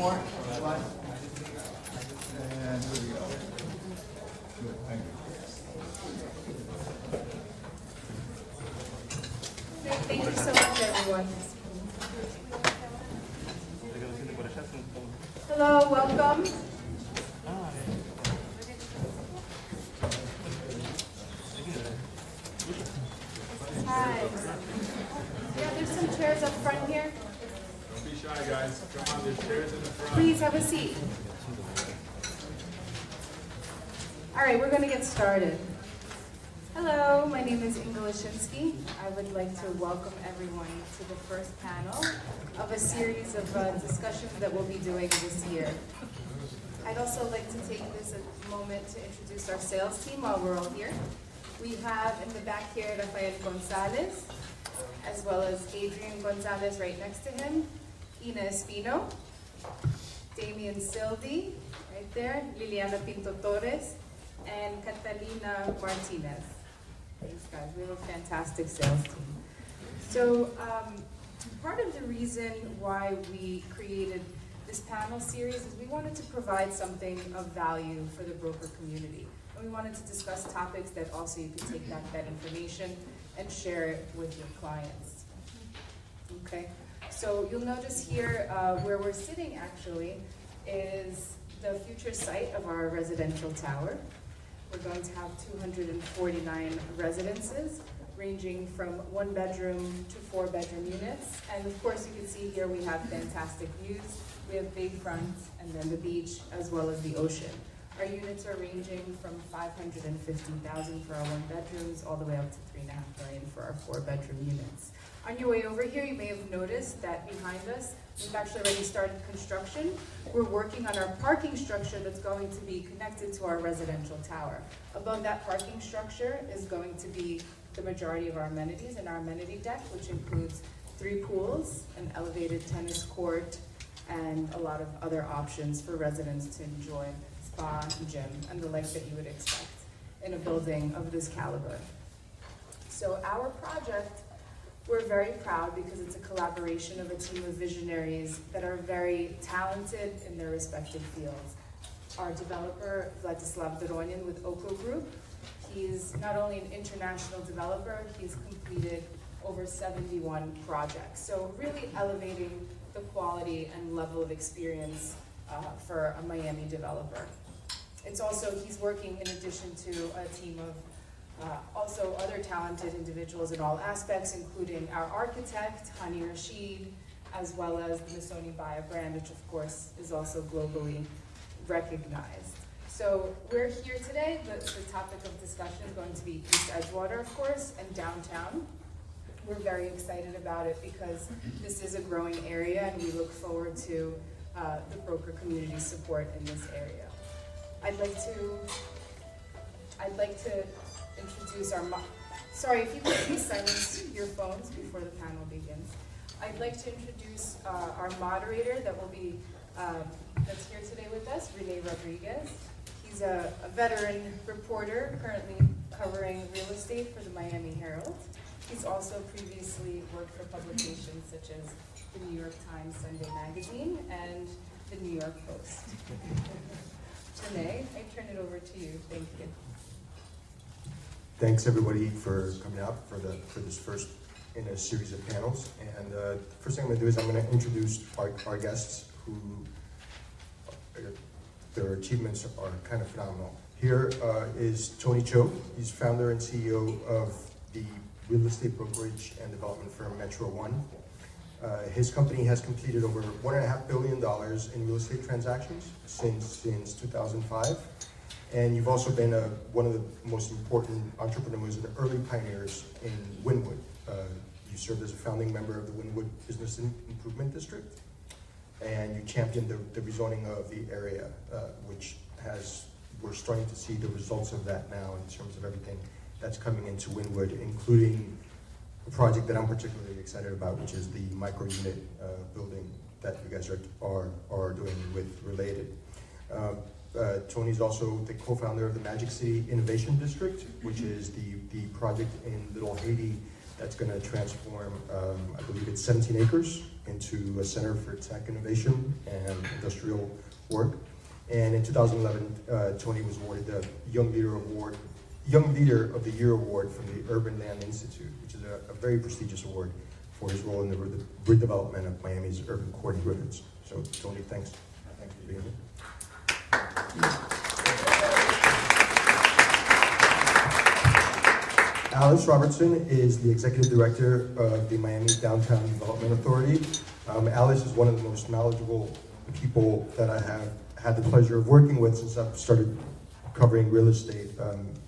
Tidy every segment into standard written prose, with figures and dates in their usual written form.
more. Slide. And here we go. Good, thank you. Thank you so much, everyone. Hello, welcome. Hi. Yeah, there's some chairs up front here. Don't be shy, guys. Come on, there's chairs in the front. Please have a seat. All right, we're going to get started. Hello, my name is Inga Lashinsky. I would like to welcome everyone to the first panel of a series of discussions that we'll be doing this year. I'd also like to take this a moment to introduce our sales team while we're all here. We have in the back here Rafael Gonzalez, as well as Adrian Gonzalez right next to him, Ina Espino, Damian Sildi, right there, Liliana Pinto Torres, and Catalina Martinez. Thanks, guys. We have a fantastic sales team. So part of the reason why we created this panel series is we wanted to provide something of value for the broker community. And we wanted to discuss topics that also you could take that information and share it with your clients. Okay, so you'll notice here where we're sitting actually is the future site of our residential tower. We're going to have 249 residences, ranging from 1-bedroom to 4-bedroom units. And of course, you can see here we have fantastic views. We have Bayfront and then the beach, as well as the ocean. Our units are ranging from $550,000 for our 1-bedrooms, all the way up to $3.5 million for our 4-bedroom units. On your way over here, you may have noticed that behind us, we've actually already started construction. We're working on our parking structure that's going to be connected to our residential tower. Above that parking structure is going to be the majority of our amenities and our amenity deck, which includes 3 pools, an elevated tennis court, and a lot of other options for residents to enjoy, spa, gym, and the like that you would expect in a building of this caliber. So our project, we're very proud because it's a collaboration of a team of visionaries that are very talented in their respective fields. Our developer, Vladislav Doronin with Oko Group, he's not only an international developer, he's completed over 71 projects. So really elevating the quality and level of experience for a Miami developer. It's also, he's working in addition to a team of also other talented individuals in all aspects, including our architect, Hani Rashid, as well as the Missoni Baya brand, which of course is also globally recognized. So we're here today. The topic of discussion is going to be East Edgewater, of course, and downtown. We're very excited about it because this is a growing area and we look forward to the broker community support in this area. I'd like to introduce our, sorry, if you could please silence your phones before the panel begins. I'd like to introduce our moderator that will be, that's here today with us, Rene Rodriguez. He's a veteran reporter currently covering real estate for the Miami Herald. He's also previously worked for publications such as the New York Times Sunday Magazine and the New York Post. Rene, I turn it over to you. Thank you. Thanks everybody for coming out for this first in a series of panels. And the first thing I'm going to do is I'm going to introduce our guests who their achievements are kind of phenomenal. Here is Tony Cho. He's founder and CEO of the real estate brokerage and development firm Metro One. His company has completed over $1.5 billion in real estate transactions since 2005. And you've also been one of the most important entrepreneurs and early pioneers in Wynwood. You served as a founding member of the Wynwood Business Improvement District, and you championed the rezoning of the area, which we're starting to see the results of that now in terms of everything that's coming into Wynwood, including a project that I'm particularly excited about, which is the micro-unit building that you guys are doing with Related. Tony's also the co-founder of the Magic City Innovation District, which is the project in Little Haiti that's going to transform, I believe it's 17 acres into a center for tech innovation and industrial work. And in 2011, Tony was awarded the Young Leader of the Year award from the Urban Land Institute, which is a very prestigious award for his role in the redevelopment of Miami's urban core neighborhoods. So, Tony, thanks. Thanks for being here. Alice Robertson is the Executive Director of the Miami Downtown Development Authority. Alice is one of the most knowledgeable people that I have had the pleasure of working with since I've started covering real estate.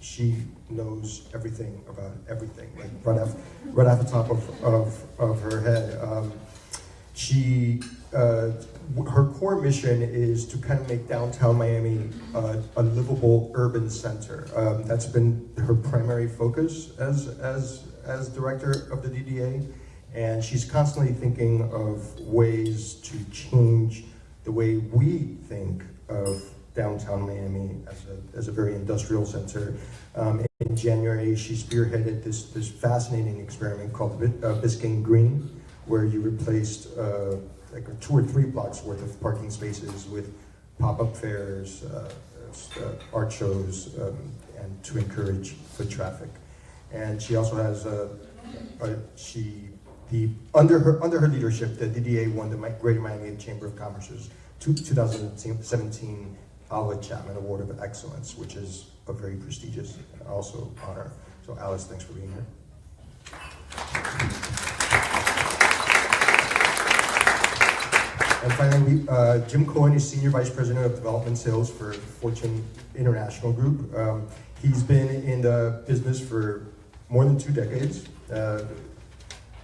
She knows everything about everything, like right off the top of her head. Her core mission is to kind of make downtown Miami a livable urban center. That's been her primary focus as director of the DDA, and she's constantly thinking of ways to change the way we think of downtown Miami as a very industrial center. In January, she spearheaded this fascinating experiment called Biscayne Green, where you replaced like 2 or 3 blocks worth of parking spaces with pop-up fairs, art shows, and to encourage foot traffic. And she also has under her leadership, the DDA won the Greater Miami Chamber of Commerce's 2017 Alva Chapman Award of Excellence, which is a very prestigious and also honor. So Alice, thanks for being here. And finally, Jim Cohen is Senior Vice President of Development Sales for Fortune International Group. He's been in the business for more than 2 decades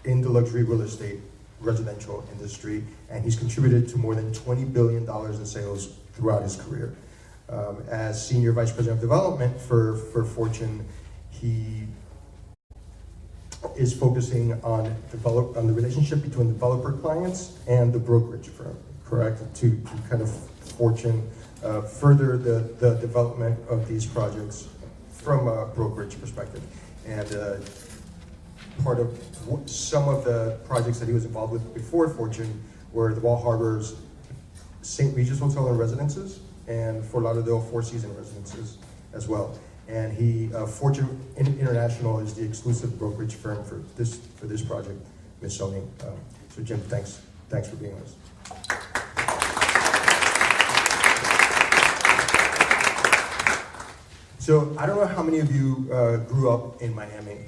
in the luxury real estate residential industry, and he's contributed to more than $20 billion in sales throughout his career. As Senior Vice President of Development for Fortune, he is focusing on the relationship between developer clients and the brokerage firm, correct? To kind of Fortune further the development of these projects from a brokerage perspective. And part of some of the projects that he was involved with before Fortune were the Bal Harbor's St. Regis Hotel and Residences and Fort Lauderdale Four Seasons Residences as well. And Fortune International is the exclusive brokerage firm for this project, Ms. Sony. So Jim, thanks for being with us. So I don't know how many of you grew up in Miami,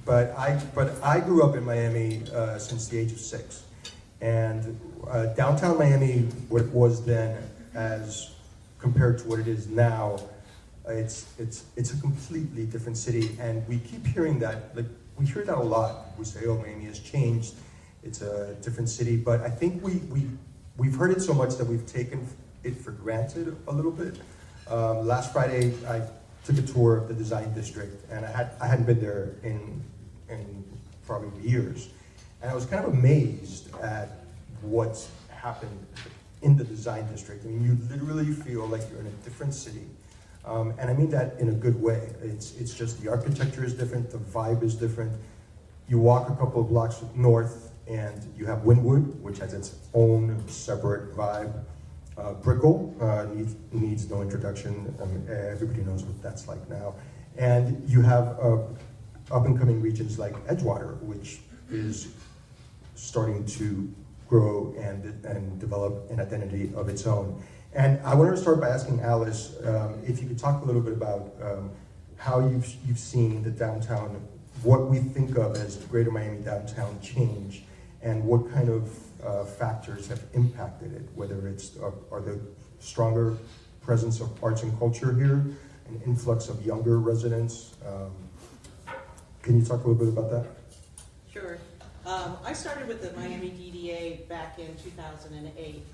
but I grew up in Miami since the age of 6. And downtown Miami, what it was then as compared to what it is now, it's a completely different city, and we keep hearing that. Like, we hear that a lot. We say, "Oh, Miami has changed. It's a different city." But I think we've heard it so much that we've taken it for granted a little bit. Last Friday, I took a tour of the Design District, and I hadn't been there in probably years, and I was kind of amazed at what's happened in the Design District. I mean, you literally feel like you're in a different city. And I mean that in a good way. It's just the architecture is different, the vibe is different. You walk a couple of blocks north and you have Wynwood, which has its own separate vibe. Brickell needs no introduction. Everybody knows what that's like now. And you have up-and-coming regions like Edgewater, which is starting to grow and develop an identity of its own. And I wanted to start by asking Alice if you could talk a little bit about how you've seen the downtown, what we think of as Greater Miami downtown change, and what kind of factors have impacted it, whether it's are the stronger presence of arts and culture here, an influx of younger residents. Can you talk a little bit about that? Sure. I started with the Miami DDA back in 2008.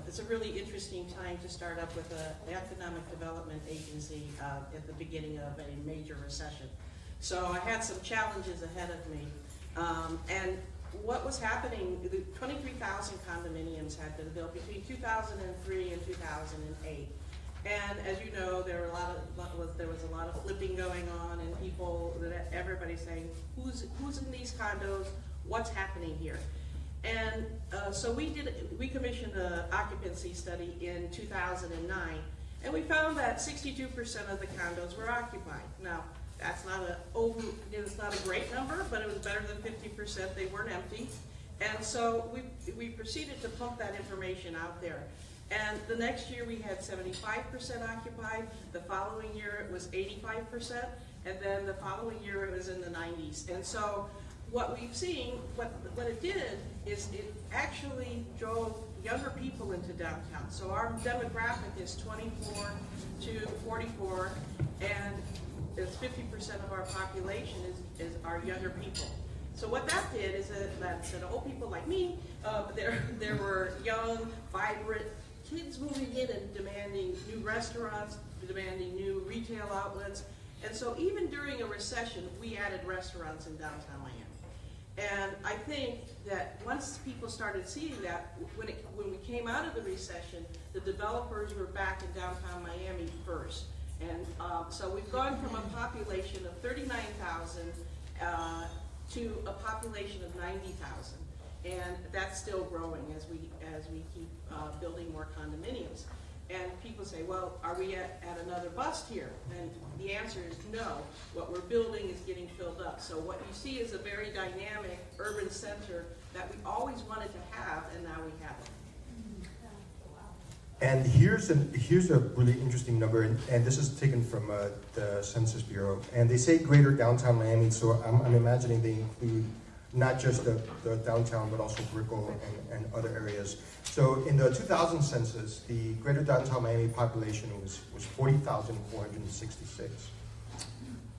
It's a really interesting time to start up with an economic development agency at the beginning of a major recession. So I had some challenges ahead of me. And what was happening, 23,000 condominiums had been built between 2003 and 2008. And as you know, there was a lot of flipping going on, and everybody saying, who's in these condos? What's happening here? And so we commissioned an occupancy study in 2009, and we found that 62% of the condos were occupied. Now, that's not it's not a great number, but it was better than 50%. They weren't empty. And so we proceeded to pump that information out there. And the next year we had 75% occupied. The following year it was 85%. And then the following year it was in the 90s. And so what we've seen, what it did is it actually drove younger people into downtown. So our demographic is 24 to 44, and it's 50% of our population is our younger people. So what that did is that old people like me, there were young, vibrant kids moving in and demanding new restaurants, demanding new retail outlets. And so even during a recession, we added restaurants in downtown Miami. And I think that once people started seeing that, when we came out of the recession, the developers were back in downtown Miami first. And so we've gone from a population of 39,000 to a population of 90,000. And that's still growing as we keep building more condominiums. And people say, well, are we at another bust here? And the answer is no. What we're building is getting filled up. So what you see is a very dynamic urban center that we always wanted to have, and now we have it. And here's a really interesting number, and this is taken from the Census Bureau. And they say greater downtown Miami, so I'm imagining they include not just the downtown, but also Brickell and other areas. So in the 2000 census, the greater downtown Miami population was 40,466.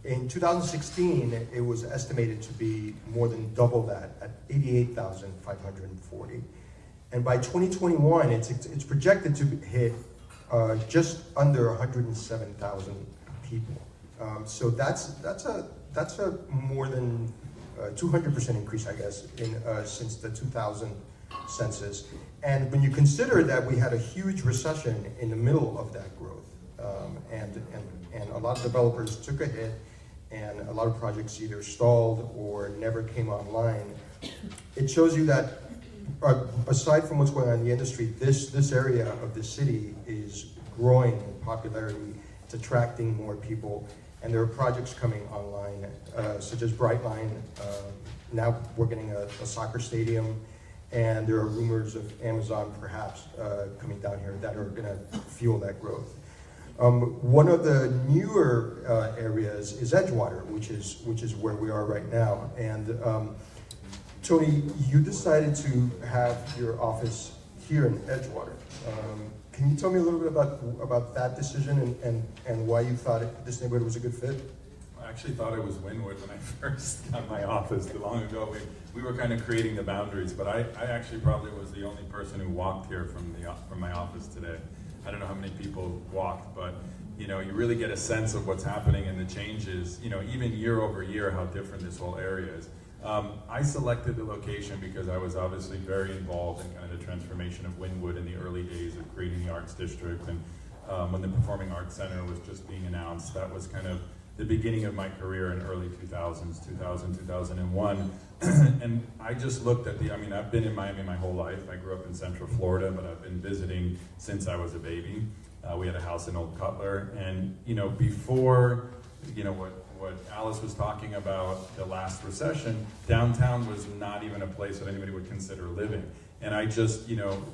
In 2016, it was estimated to be more than double that at 88,540. And by 2021, it's projected to hit just under 107,000 people. So that's a more than 200% increase, I guess, since the 2000 census. And when you consider that we had a huge recession in the middle of that growth, and a lot of developers took a hit, and a lot of projects either stalled or never came online, it shows you that aside from what's going on in the industry, this area of the city is growing in popularity. It's attracting more people, and there are projects coming online, such as Brightline. Now we're getting a soccer stadium, and there are rumors of Amazon perhaps coming down here that are going to fuel that growth. One of the newer areas is Edgewater, which is where we are right now. And Tony, you decided to have your office here in Edgewater. Can you tell me a little bit about that decision and why you thought this neighborhood was a good fit? I actually thought it was Wynwood when I first got my office too long ago. We were kind of creating the boundaries, but I actually probably was the only person who walked here from my office today. I don't know how many people walked, but you really get a sense of what's happening and the changes, even year over year, how different this whole area is. I selected the location because I was obviously very involved in kind of the transformation of Wynwood in the early days of creating the Arts District, and when the Performing Arts Center was just being announced. That was kind of the beginning of my career in early 2000s, 2000, 2001. And I just looked at I've been in Miami my whole life. I grew up in Central Florida, but I've been visiting since I was a baby. We had a house in Old Cutler, and before what Alice was talking about, the last recession, downtown was not even a place that anybody would consider living. And I just,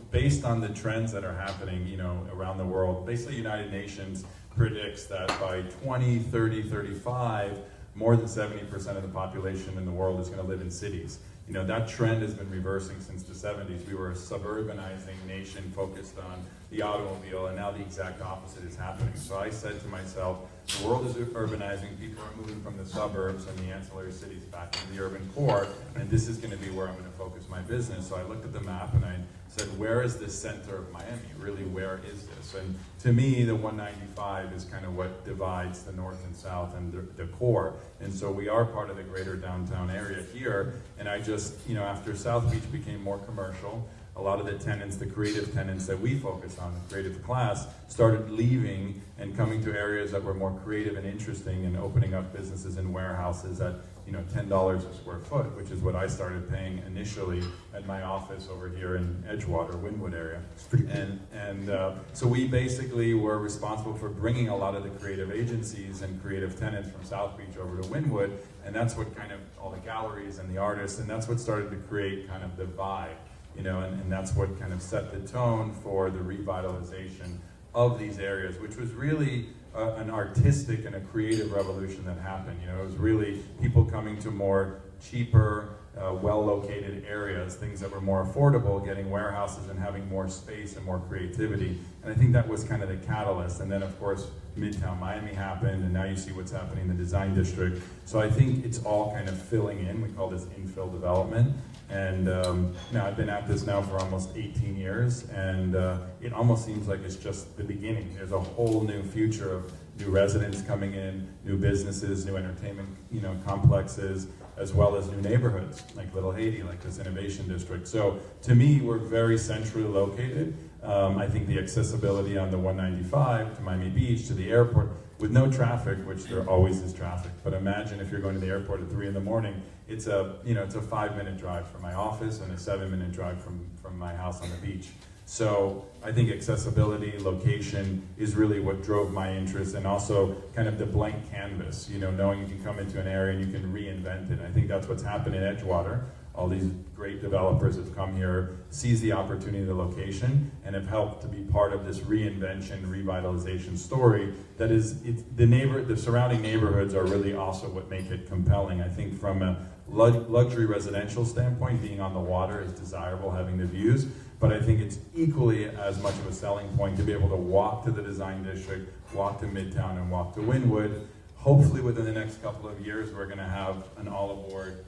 based on the trends that are happening, around the world, basically United Nations predicts that by 2030, 35, more than 70% of the population in the world is going to live in cities. That trend has been reversing since the 70s. We were a suburbanizing nation focused on the automobile, and now the exact opposite is happening. So I said to myself, the world is urbanizing, people are moving from the suburbs and the ancillary cities back into the urban core, and this is going to be where I'm going to focus my business. So I looked at the map and I said, where is this center of Miami? Really, where is this? And to me, the 195 is kind of what divides the north and south and the core. And so we are part of the greater downtown area here. And I just, after South Beach became more commercial, a lot of the tenants, the creative tenants that we focus on, the creative class, started leaving and coming to areas that were more creative and interesting and opening up businesses and warehouses at $10 a square foot, which is what I started paying initially at my office over here in Edgewater, Wynwood area. So we basically were responsible for bringing a lot of the creative agencies and creative tenants from South Beach over to Wynwood, and that's what kind of, all the galleries and the artists, and that's what started to create kind of the vibe, and that's what kind of set the tone for the revitalization of these areas, which was really an artistic and a creative revolution that happened. It was really people coming to more cheaper, well-located areas, things that were more affordable, getting warehouses and having more space and more creativity. And I think that was kind of the catalyst. And then, of course, Midtown Miami happened, and now you see what's happening in the design district. So I think it's all kind of filling in. We call this infill development. And now I've been at this now for almost 18 years, and it almost seems like it's just the beginning. There's a whole new future of new residents coming in, new businesses, new entertainment, complexes, as well as new neighborhoods like Little Haiti, like this innovation district. So to me, we're very centrally located. I think the accessibility on the 195 to Miami Beach, to the airport, with no traffic, which there always is traffic, but imagine if you're going to the airport at 3 in the morning, it's a 5-minute drive from my office and a 7-minute drive from my house on the beach. So I think accessibility, location is really what drove my interest, and also kind of the blank canvas, knowing you can come into an area and you can reinvent it. And I think that's what's happened in Edgewater. All these great developers have come here, seize the opportunity of the location, and have helped to be part of this reinvention, revitalization story that is, the surrounding neighborhoods are really also what make it compelling. I think from a luxury residential standpoint, being on the water is desirable, having the views, but I think it's equally as much of a selling point to be able to walk to the design district, walk to Midtown, and walk to Wynwood. Hopefully within the next couple of years, we're gonna have an all-aboard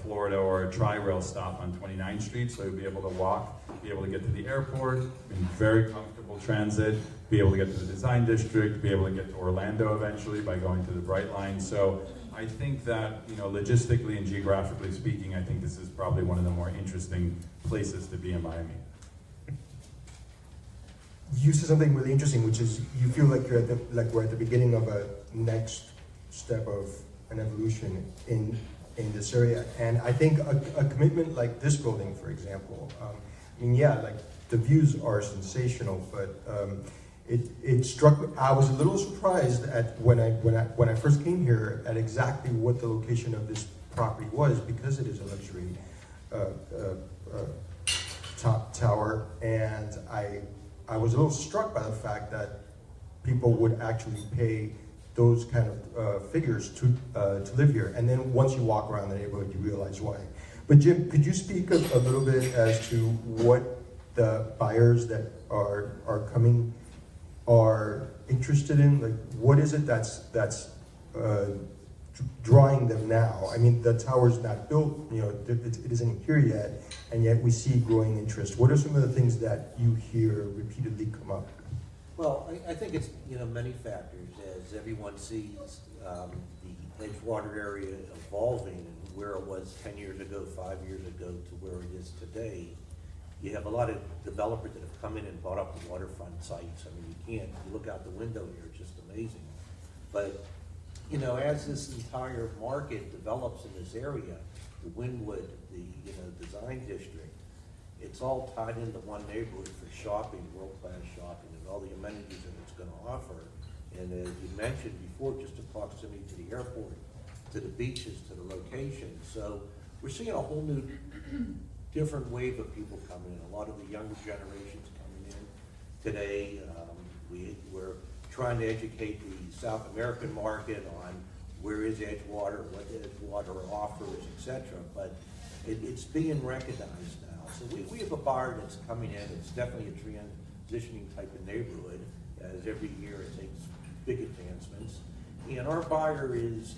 Florida or a tri-rail stop on 29th Street, so you'll be able to walk, be able to get to the airport in very comfortable transit, be able to get to the design district, be able to get to Orlando eventually by going to the Bright Line. So I think that, logistically and geographically speaking, I think this is probably one of the more interesting places to be in Miami. You said something really interesting, which is you feel like we're at the beginning of a next step of an evolution in this area. And I think a commitment like this building, for example, the views are sensational, but it struck me. I was a little surprised at when I first came here at exactly what the location of this property was, because it is a luxury top tower, and I was a little struck by the fact that people would actually pay those kind of figures to live here. And then once you walk around the neighborhood, you realize why. But Jim, could you speak a little bit as to what the buyers that are coming are interested in? Like, what is it that's drawing them now? I mean, the tower's not built, it isn't here yet, and yet we see growing interest. What are some of the things that you hear repeatedly come up? Well, I think it's many factors. As everyone sees the Edgewater area evolving and where it was 10 years ago, 5 years ago, to where it is today, you have a lot of developers that have come in and bought up the waterfront sites. I mean, you look out the window here, it's just amazing. But as this entire market develops in this area, the Wynwood, the design district, it's all tied into one neighborhood for shopping, world-class shopping, and all the amenities that it's going to offer. And as you mentioned before, just the proximity to the airport, to the beaches, to the location. So we're seeing a whole new, different wave of people coming in. A lot of the younger generations coming in today. We're trying to educate the South American market on where is Edgewater, what Edgewater offers, etc. But it's being recognized now. So we have a buyer that's coming in. It's definitely a transitioning type of neighborhood. As every year it takes big advancements. And our buyer is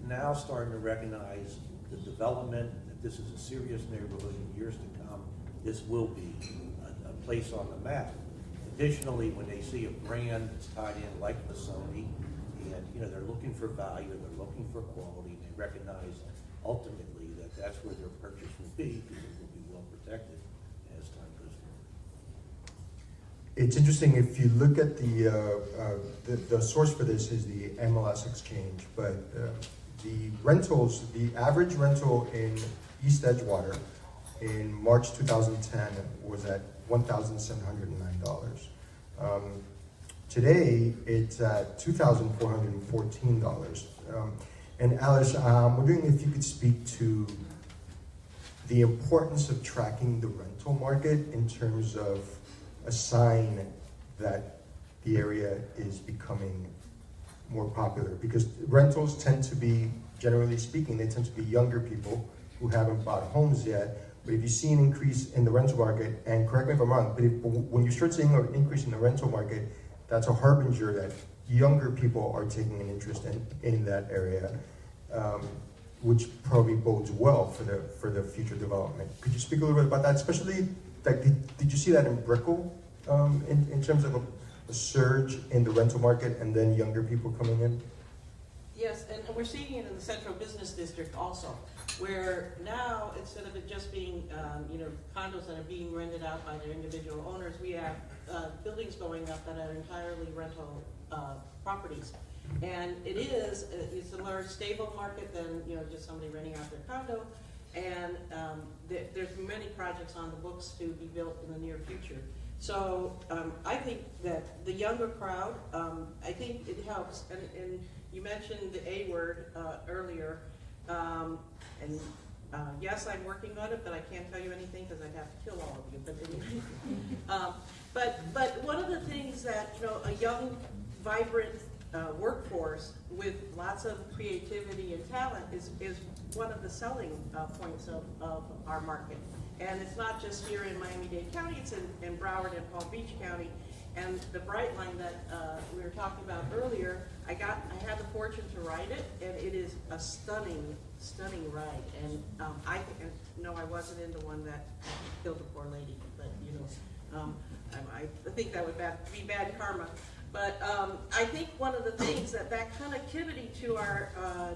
now starting to recognize the development, that this is a serious neighborhood in years to come. This will be a place on the map. Additionally, when they see a brand that's tied in like Missoni, and they're looking for value, they're looking for quality, they recognize ultimately that that's where their purchase will be, because it will be well protected as time goes It's interesting, if you look at the source for this is the MLS exchange, but the rentals, the average rental in East Edgewater in March 2010 was at $1,709. Today, it's at $2,414. And Alice, I'm wondering if you could speak to the importance of tracking the rental market in terms of a sign that the area is becoming more popular, because rentals tend to be, generally speaking, they tend to be younger people who haven't bought homes yet. But if you see an increase in the rental market, and correct me if I'm wrong, but when you start seeing an increase in the rental market, that's a harbinger that younger people are taking an interest in that area, which probably bodes well for the future development. Could you speak a little bit about that, especially? Like, did you see that in Brickell, in terms of a surge in the rental market and then younger people coming in? Yes, and we're seeing it in the Central Business District also, where now, instead of it just being, condos that are being rented out by their individual owners, we have buildings going up that are entirely rental properties. And it's a more stable market than, just somebody renting out their condo. And there's many projects on the books to be built in the near future. So I think that the younger crowd, I think it helps. And you mentioned the A word earlier. Yes, I'm working on it, but I can't tell you anything because I'd have to kill all of you. But anyway, but one of the things that, a young, vibrant workforce with lots of creativity and talent is one of the selling points of our market. And it's not just here in Miami-Dade County, it's in Broward and Palm Beach County. And the Brightline that we were talking about earlier, I had the fortune to ride it, and it is a stunning, stunning ride. And I wasn't in the one that killed a poor lady, but I think that would be bad karma. But I think one of the things that connectivity to our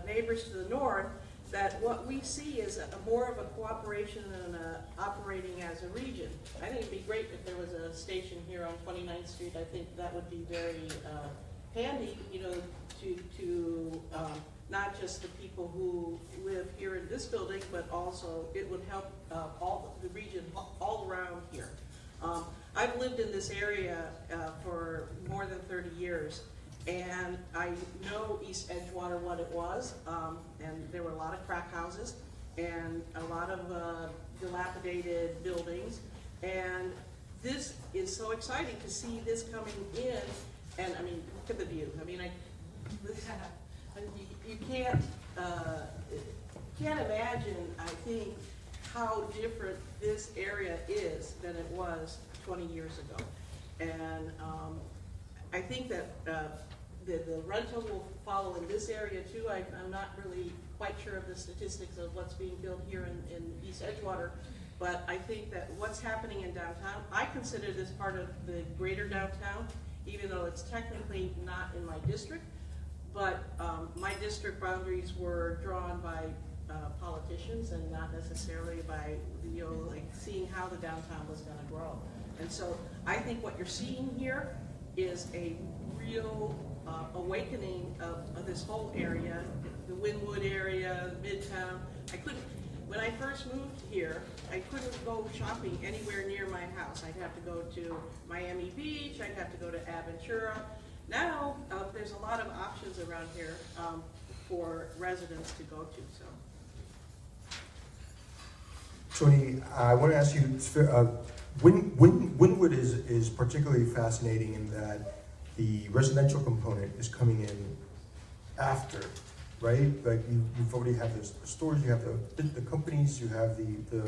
neighbors to the north, that what we see is more of a cooperation and operating as a region. I think it'd be great if there was a station here on 29th Street. I think that would be very handy, to not just the people who live here in this building, but also it would help all the region all around here. I've lived in this area for more than 30 years, and I know East Edgewater what it was, and there were a lot of crack houses and a lot of dilapidated buildings, and this is so exciting to see this coming in. And I mean, look at the view. I mean, you can't imagine, I think, how different this area is than it was 20 years ago. And I think that the rental will follow in this area too. I'm not really quite sure of the statistics of what's being built here in East Edgewater, but I think that what's happening in downtown, I consider this part of the greater downtown, even though it's technically not in my district. But my district boundaries were drawn by politicians and not necessarily by, seeing how the downtown was going to grow. And so I think what you're seeing here is a real awakening of this whole area, the Wynwood area, Midtown. When I first moved here, I couldn't go shopping anywhere near my house. I'd have to go to Miami Beach, I'd have to go to Aventura. Now, there's a lot of options around here for residents to go to. So, Tony, I want to ask you, Wynwood is particularly fascinating in that the residential component is coming in after, right? Like you've already have the stores, you have the companies, you have the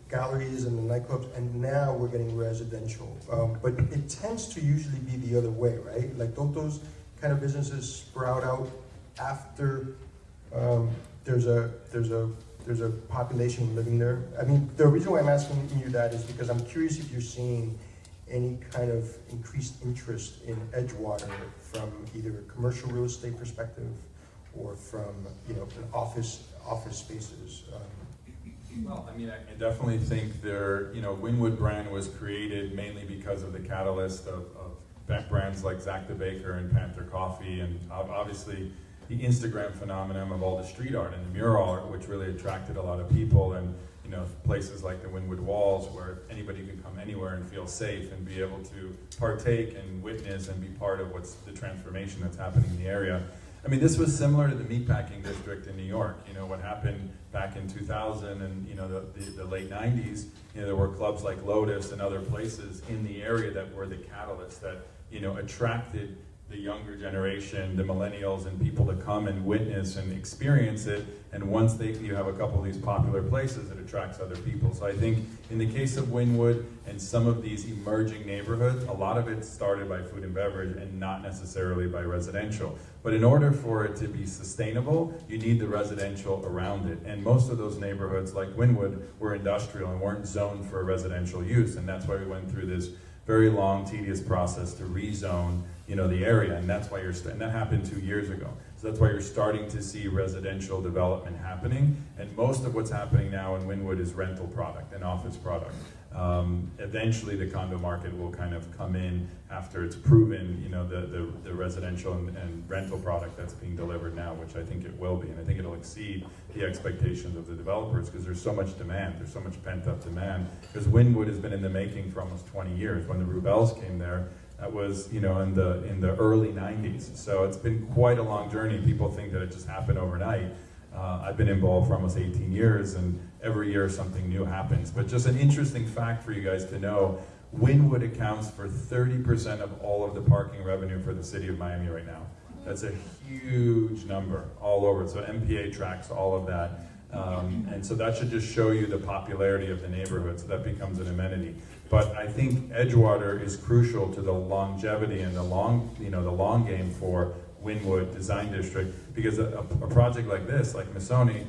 galleries and the nightclubs, and now we're getting residential. But it tends to usually be the other way, right? Like don't those kind of businesses sprout out after there's a population living there? I mean, the reason why I'm asking you that is because I'm curious if you're seeing any kind of increased interest in Edgewater from either a commercial real estate perspective or from an office spaces. Well, I mean, I definitely think their, Winwood brand was created mainly because of the catalyst of brands like Zach the Baker and Panther Coffee, and obviously the Instagram phenomenon of all the street art and the mural art, which really attracted a lot of people, and places like the Winwood Walls, where anybody could come anywhere and feel safe and be able to partake and witness and be part of what's the transformation that's happening in the area. I mean, this was similar to the meatpacking district in New York. What happened back in 2000 and the late 90s. There were clubs like Lotus and other places in the area that were the catalyst that attracted the younger generation, the millennials, and people to come and witness and experience it. And once you have a couple of these popular places, it attracts other people. So I think in the case of Winwood and some of these emerging neighborhoods, a lot of it started by food and beverage and not necessarily by residential. But in order for it to be sustainable, you need the residential around it. And most of those neighborhoods, like Winwood, were industrial and weren't zoned for residential use. And that's why we went through this very long, tedious process to rezone the area, and that's why and that happened 2 years ago. So that's why you're starting to see residential development happening, and most of what's happening now in Winwood is rental product and office product. Eventually the condo market will kind of come in after it's proven, the residential and rental product that's being delivered now, which I think it will be, and I think it'll exceed the expectations of the developers because there's so much demand, there's so much pent-up demand, because Winwood has been in the making for almost 20 years. When the Rubels came there, that was, in the early 90s. So it's been quite a long journey. People think that it just happened overnight. I've been involved for almost 18 years, and every year something new happens. But just an interesting fact for you guys to know, Winwood accounts for 30% of all of the parking revenue for the city of Miami right now. That's a huge number all over. So MPA tracks all of that. And so that should just show you the popularity of the neighborhood, so that becomes an amenity. But I think Edgewater is crucial to the longevity and the long game for Winwood Design District, because a project like this, like Missoni,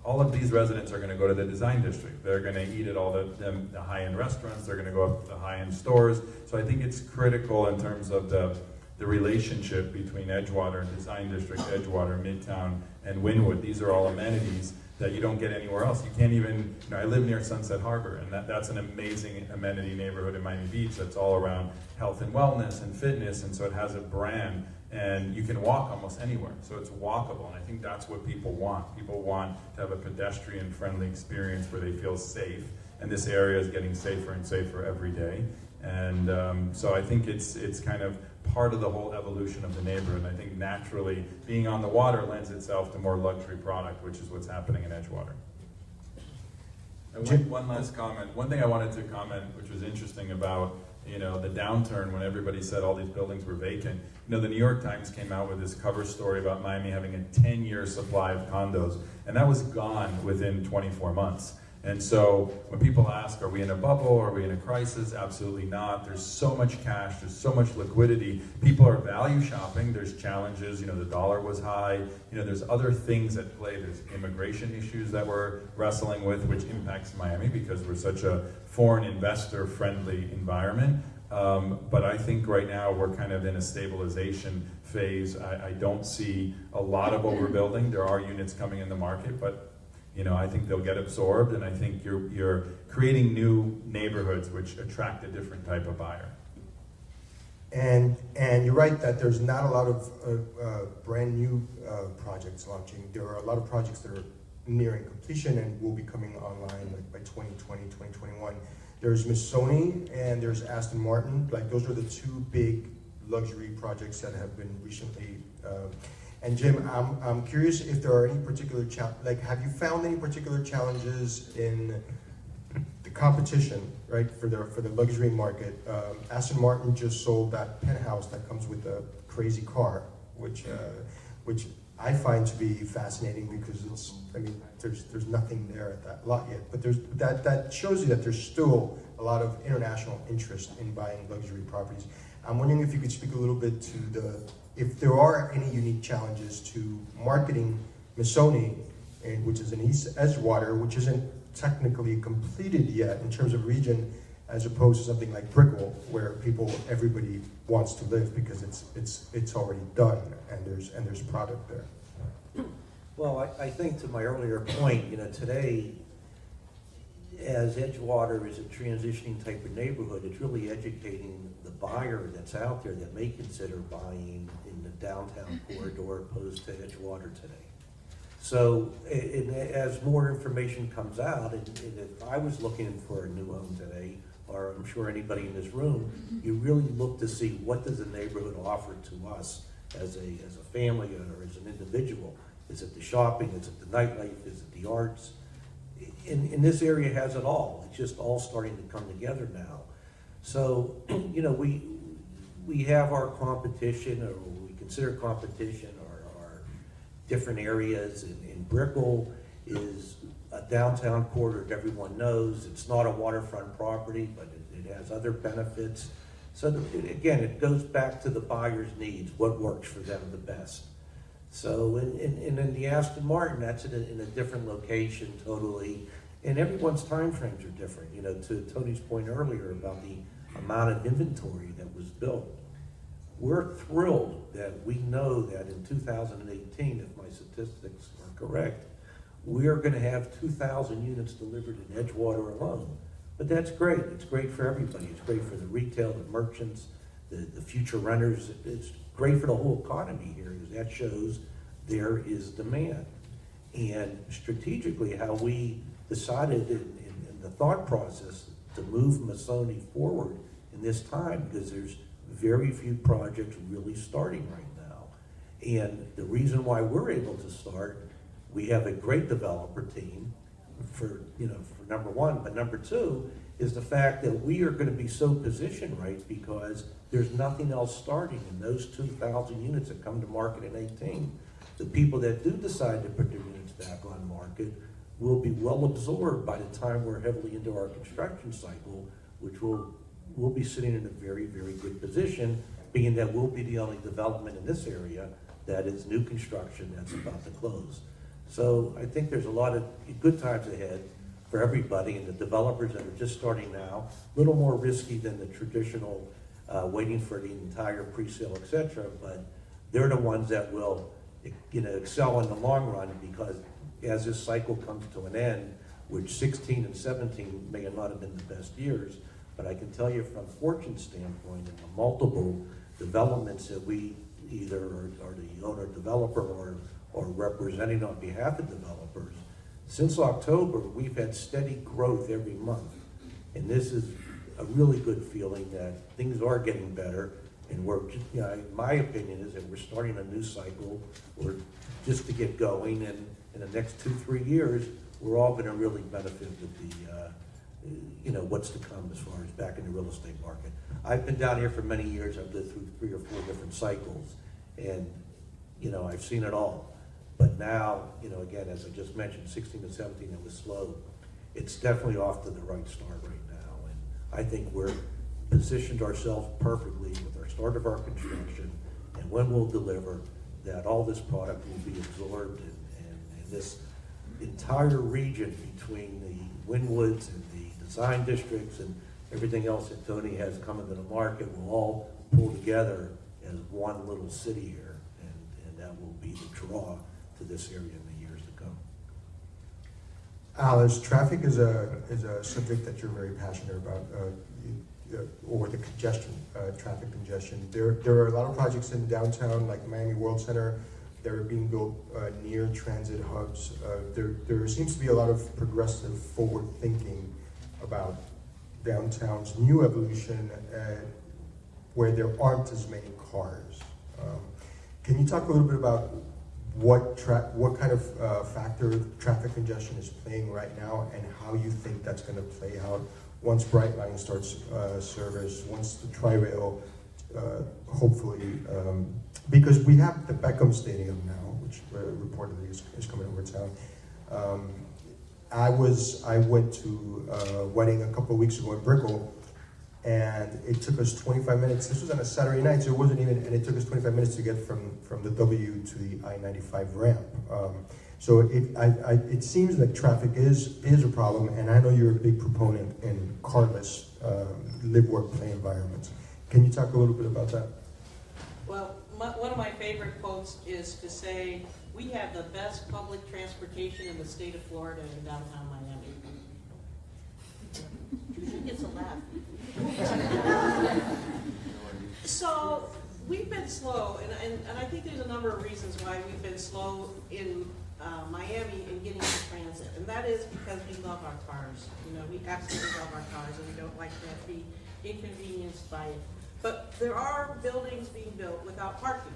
all of these residents are going to go to the Design District. They're going to eat at all the high-end restaurants. They're going to go up to the high-end stores. So I think it's critical in terms of the relationship between Edgewater, Design District, Edgewater, Midtown, and Winwood. These are all amenities that you don't get anywhere else. You can't even, I live near Sunset Harbor, and that's an amazing amenity neighborhood in Miami Beach that's all around health and wellness and fitness, and so it has a brand, and you can walk almost anywhere, so it's walkable, and I think that's what people want. People want to have a pedestrian-friendly experience where they feel safe, and this area is getting safer and safer every day, and so I think it's kind of part of the whole evolution of the neighborhood. And I think naturally being on the water lends itself to more luxury product, which is what's happening in Edgewater. And one last comment. One thing I wanted to comment, which was interesting about the downturn when everybody said all these buildings were vacant. The New York Times came out with this cover story about Miami having a 10-year supply of condos, and that was gone within 24 months. And so when people ask, are we in a bubble, are we in a crisis? Absolutely not. There's so much cash, there's so much liquidity. People are value shopping, there's challenges, the dollar was high, there's other things at play. There's immigration issues that we're wrestling with, which impacts Miami because we're such a foreign investor friendly environment. But I think right now we're kind of in a stabilization phase. I don't see a lot of overbuilding. There are units coming in the market, but I think they'll get absorbed, and I think you're creating new neighborhoods which attract a different type of buyer. And you're right that there's not a lot of brand new projects launching. There are a lot of projects that are nearing completion and will be coming online like by 2020, 2021. There's Missoni and there's Aston Martin. Like those are the two big luxury projects that have been recently. And Jim, I'm curious if there are any particular have you found any particular challenges in the competition, right, for the luxury market? Aston Martin just sold that penthouse that comes with a crazy car, which I find to be fascinating because there's nothing there at that lot yet, but that shows you that there's still a lot of international interest in buying luxury properties. I'm wondering if you could speak a little bit to if there are any unique challenges to marketing Missoni, which is in East Edgewater, which isn't technically completed yet in terms of region, as opposed to something like Brickell, where everybody wants to live because it's already done and there's product there. Well, I think to my earlier point, today as Edgewater is a transitioning type of neighborhood, it's really educating the buyer that's out there that may consider buying in the downtown corridor opposed to Edgewater today. So as more information comes out, and if I was looking for a new home today, or I'm sure anybody in this room, you really look to see what does the neighborhood offer to us as a family or as an individual. Is it the shopping? Is it the nightlife? Is it the arts? In this area has it all. It's just all starting to come together now. So, you know, we have our competition, or we consider competition, our different areas. In Brickell is a downtown corridor that everyone knows. It's not a waterfront property, but it has other benefits. So again, it goes back to the buyer's needs, what works for them the best. So in the Aston Martin, that's in a different location totally, and everyone's time frames are different. You know, to Tony's point earlier about the amount of inventory that was built. We're thrilled that we know that in 2018, if my statistics are correct, we are going to have 2,000 units delivered in Edgewater alone. But that's great. It's great for everybody. It's great for the retail, the merchants, the future renters. It's great for the whole economy here, because that shows there is demand. And strategically, how we decided in the thought process to move Masoni forward in this time, because there's very few projects really starting right now. And the reason why we're able to start, we have a great developer team for number one, but number two is the fact that we are going to be so positioned right, because there's nothing else starting in those 2,000 units that come to market in 18. The people that do decide to put their units back on market will be well absorbed by the time we're heavily into our construction cycle, which we'll be sitting in a very, very good position, being that we'll be the only development in this area that is new construction that's about to close. So I think there's a lot of good times ahead for everybody, and the developers that are just starting now, a little more risky than the traditional waiting for the entire pre-sale, etc. But they're the ones that will, excel in the long run, because as this cycle comes to an end, which 16 and 17 may not have been the best years, but I can tell you from Fortune's standpoint, in the multiple developments that we either are the owner developer or representing on behalf of developers, since October, we've had steady growth every month. And this is a really good feeling that things are getting better. And we're, my opinion is that we're starting a new cycle, or just to get going. And in the next 2-3 years, we're all going to really benefit with the, what's to come as far as back in the real estate market. I've been down here for many years. I've lived through 3 or 4 different cycles. And, I've seen it all. But now, again, as I just mentioned, 16 and 17, it was slow. It's definitely off to the right start right now. And I think we're positioned ourselves perfectly with our start of our construction, and when we'll deliver, that all this product will be absorbed, and this entire region between the Wynwoods and the design districts and everything else that Tony has come into the market will all pull together as one little city here, and that will be the draw to this area in the years to come. Alice, traffic is a subject that you're very passionate about, or the congestion, traffic congestion. There are a lot of projects in downtown, like Miami World Center, that are being built near transit hubs. There seems to be a lot of progressive forward thinking about downtown's new evolution, where there aren't as many cars. Can you talk a little bit about what kind of factor traffic congestion is playing right now, and how you think that's going to play out once Brightline starts service, once the Tri-Rail, hopefully, because we have the Beckham Stadium now, which reportedly is coming over town. I went to a wedding a couple of weeks ago in Brickell, and it took us 25 minutes. This was on a Saturday night, so it wasn't even, and it took us 25 minutes to get from the W to the I-95 ramp. So it seems like traffic is a problem, and I know you're a big proponent in carless live, work, play environments. Can you talk a little bit about that? Well, one of my favorite quotes is to say, we have the best public transportation in the state of Florida in downtown Miami. slow, and I think there's a number of reasons why we've been slow in Miami in getting to transit, and that is because we love our cars. You know, we absolutely love our cars, and we don't like to be inconvenienced by it. But there are buildings being built without parking,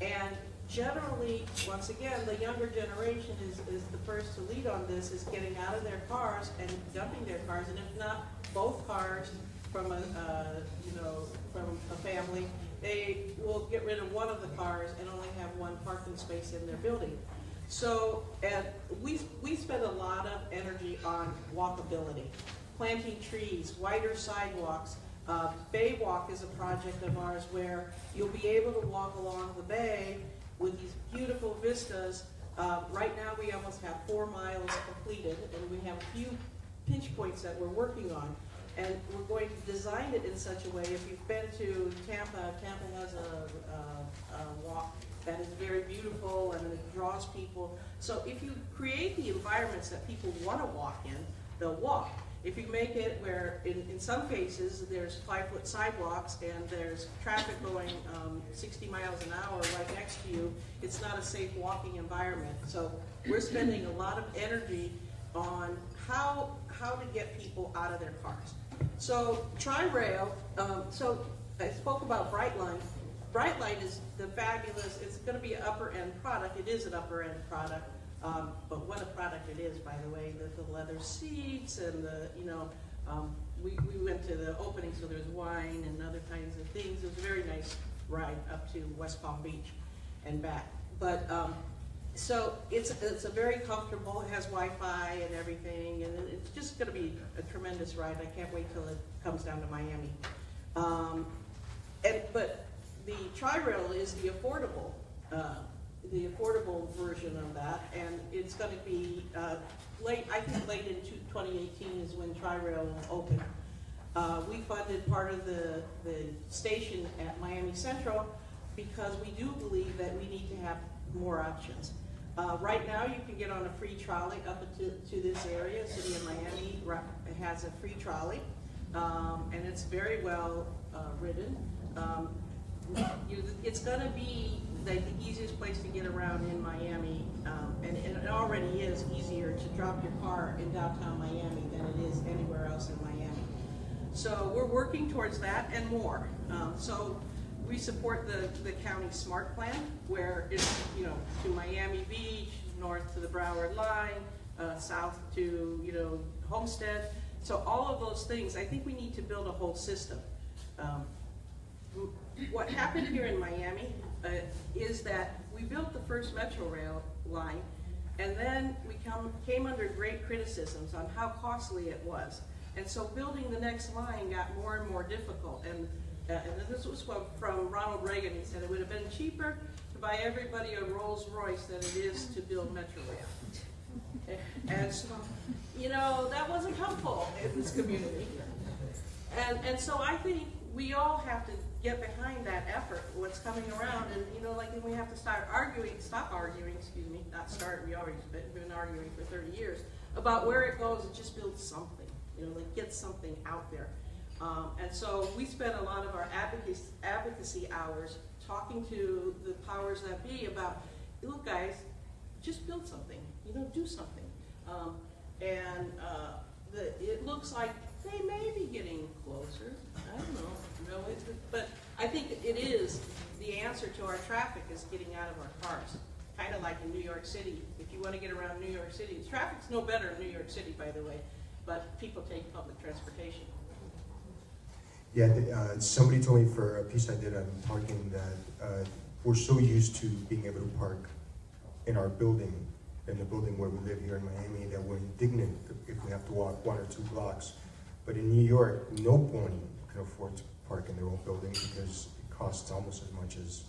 and generally, once again, the younger generation is the first to lead on this, is getting out of their cars and dumping their cars, and if not both cars from from a family, they will get rid of one of the cars and only have one parking space in their building. So, and we spend a lot of energy on walkability, planting trees, wider sidewalks. Bay Walk is a project of ours where you'll be able to walk along the bay with these beautiful vistas. Right now we almost have 4 miles completed, and we have a few pinch points that we're working on. And we're going to design it in such a way, if you've been to Tampa, Tampa has a walk that is very beautiful and it draws people. So if you create the environments that people want to walk in, they'll walk. If you make it where, in some cases, there's 5-foot sidewalks and there's traffic going 60 miles an hour right next to you, it's not a safe walking environment. So we're spending a lot of energy on how to get people out of their cars. So Tri-Rail, so I spoke about Brightline. Brightline is the fabulous, it's going to be an upper end product. It is an upper end product. But what a product it is, by the way, the leather seats and we went to the opening, so there's wine and other kinds of things. It was a very nice ride up to West Palm Beach and back. But so it's a very comfortable, it has Wi-Fi and everything, and it's just going to be a tremendous ride. I can't wait till it comes down to Miami. But the Tri-Rail is the affordable version of that, and it's going to be late in 2018 is when Tri-Rail will open. We funded part of the station at Miami Central because we do believe that we need to have more options. Right now you can get on a free trolley up to this area. City of Miami has a free trolley, and it's very well ridden. It's going to be the easiest place to get around in Miami, and it already is easier to drop your car in downtown Miami than it is anywhere else in Miami. So we're working towards that and more. So we support the county SMART plan, where it's to Miami Beach, north to the Broward line, south to Homestead. So all of those things, I think we need to build a whole system. What happened here in Miami is that we built the first Metro Rail line, and then we came under great criticisms on how costly it was. And so building the next line got more and more difficult. And this was from Ronald Reagan. He said it would have been cheaper to buy everybody a Rolls Royce than it is to build Metro Rail. And so, that wasn't helpful in this community. And so I think we all have to get behind that effort, what's coming around, and we have to stop arguing, not start, we already been arguing for 30 years, about where it goes and just build something, get something out there. And so we spend a lot of our advocacy hours talking to the powers that be about, look guys, just build something, do something. It looks like they may be getting closer. I don't know. But I think it is the answer to our traffic is getting out of our cars. Kind of like in New York City. If you want to get around New York City, the traffic's no better in New York City, by the way, but people take public transportation. Yeah, somebody told me for a piece I did on parking that we're so used to being able to park in our building, in the building where we live here in Miami, that we're indignant if we have to walk 1 or 2 blocks. But in New York, no pony can afford to park in their own building because it costs almost as much as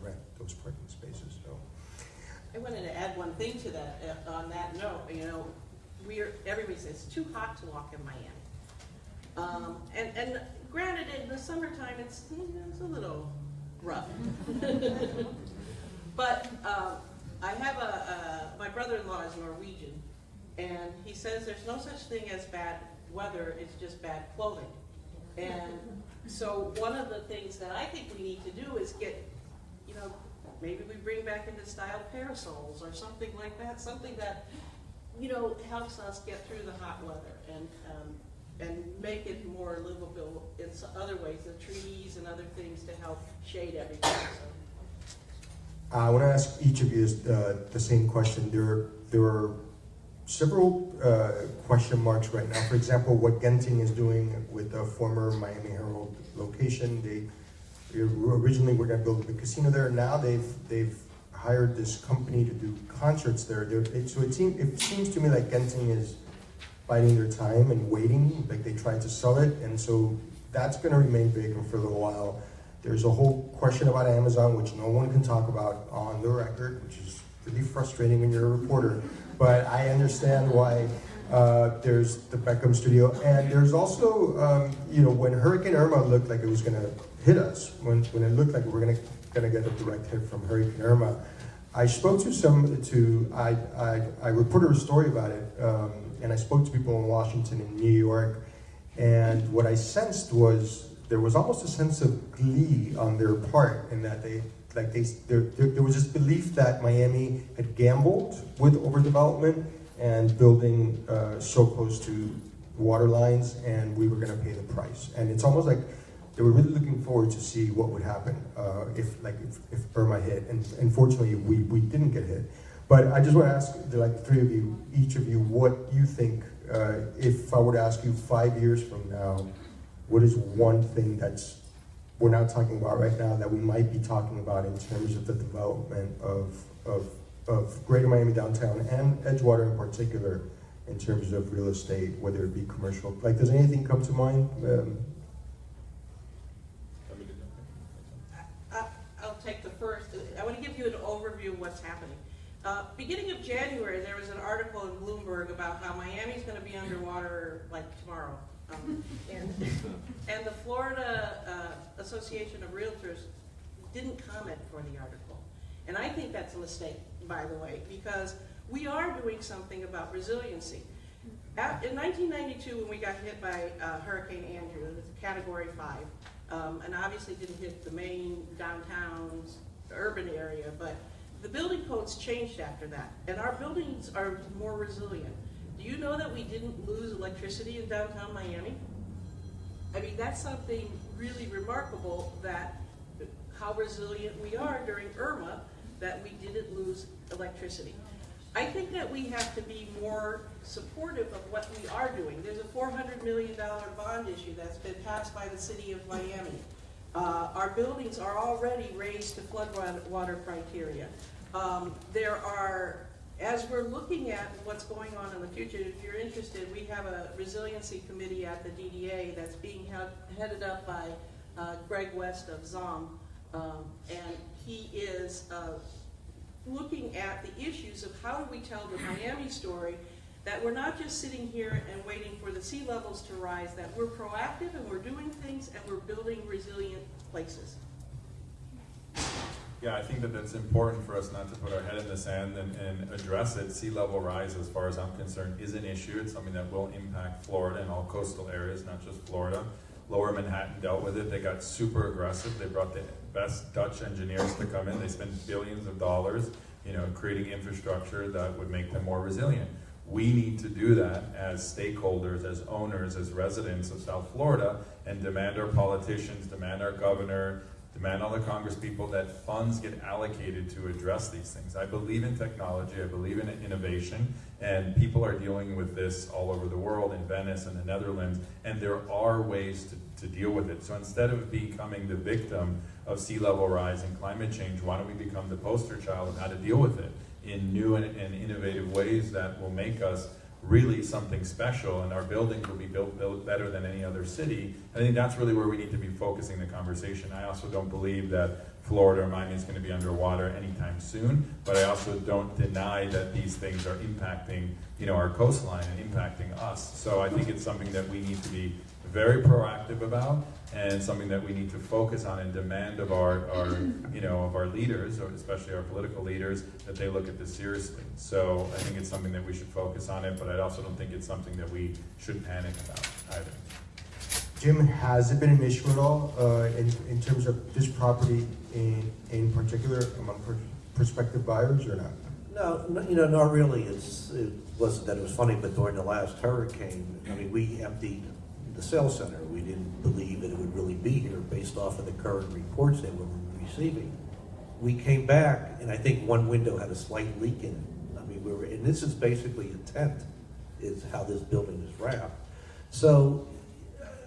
rent, those parking spaces. So I wanted to add one thing to that. On that note, everybody says it's too hot to walk in Miami. And granted, in the summertime, it's a little rough. But I have my brother-in-law is Norwegian, and he says there's no such thing as bad weather, it's just bad clothing. And so one of the things that I think we need to do is get maybe we bring back into style parasols or something like that, something that, helps us get through the hot weather and make it more livable in other ways, the trees and other things to help shade everything. So. I want to ask each of you the same question. There are several question marks right now. For example, what Genting is doing with the former Miami Herald location. They originally were going to build a big casino there. Now they've hired this company to do concerts there. So it seems to me like Genting is biding their time and waiting. Like they tried to sell it, and so that's going to remain vacant for a little while. There's a whole question about Amazon, which no one can talk about on the record, which is really frustrating when you're a reporter. But I understand why there's the Beckham studio. And there's also, when Hurricane Irma looked like it was going to hit us, when it looked like we were going to get a direct hit from Hurricane Irma, I spoke to I reported a story about it, and I spoke to people in Washington and New York, and what I sensed was there was almost a sense of glee on their part in that there was this belief that Miami had gambled with overdevelopment and building so close to water lines, and we were going to pay the price. And it's almost like they were really looking forward to see what would happen if Irma hit. And unfortunately, we didn't get hit. But I just want to ask the three of you, each of you, what you think. If I were to ask you 5 years from now, what is one thing we're not talking about right now that we might be talking about in terms of the development of Greater Miami downtown and Edgewater in particular, in terms of real estate, whether it be commercial? Does anything come to mind? I'll take the first. I want to give you an overview of what's happening. Beginning of January, there was an article in Bloomberg about how Miami's going to be underwater like tomorrow. And the Florida Association of Realtors didn't comment for the article. And I think that's a mistake, by the way, because we are doing something about resiliency. In 1992, when we got hit by Hurricane Andrew, it was a Category 5, and obviously didn't hit the main downtowns, urban area, but the building codes changed after that, and our buildings are more resilient. Do you know that we didn't lose electricity in downtown Miami? I mean, that's something really remarkable, that how resilient we are during Irma, that we didn't lose electricity. I think that we have to be more supportive of what we are doing. There's a $400 million bond issue that's been passed by the city of Miami. Our buildings are already raised to floodwater criteria. As we're looking at what's going on in the future, if you're interested, we have a resiliency committee at the DDA that's being headed up by Greg West of ZOM, and he is looking at the issues of how do we tell the Miami story, that we're not just sitting here and waiting for the sea levels to rise, that we're proactive and we're doing things and we're building resilient places. Yeah, I think that's important for us not to put our head in the sand and address it. Sea level rise, as far as I'm concerned, is an issue. It's something that will impact Florida and all coastal areas, not just Florida. Lower Manhattan dealt with it. They got super aggressive. They brought the best Dutch engineers to come in. They spent billions of dollars, creating infrastructure that would make them more resilient. We need to do that as stakeholders, as owners, as residents of South Florida, and demand our politicians, demand our governor, demand all the Congress people that funds get allocated to address these things. I believe in technology, I believe in innovation, and people are dealing with this all over the world, in Venice and the Netherlands, and there are ways to deal with it. So instead of becoming the victim of sea level rise and climate change, why don't we become the poster child of how to deal with it in new and innovative ways that will make us really something special, and our buildings will be built better than any other city. I think that's really where we need to be focusing the conversation. I also don't believe that Florida or Miami is going to be underwater anytime soon, but I also don't deny that these things are impacting, our coastline and impacting us. So I think it's something that we need to be very proactive about, and something that we need to focus on and demand of our leaders, or especially our political leaders, that they look at this seriously. So I think it's something that we should focus on it, but I also don't think it's something that we should panic about either. Jim, has it been an issue at all in terms of this property in particular among prospective buyers or not? No, not really. It wasn't that it was funny, but during the last hurricane, I mean, we emptied the sales center. We didn't believe that it would really be here based off of the current reports that we were receiving. We came back, and I think one window had a slight leak in it. I mean, and this is basically a tent, is how this building is wrapped. So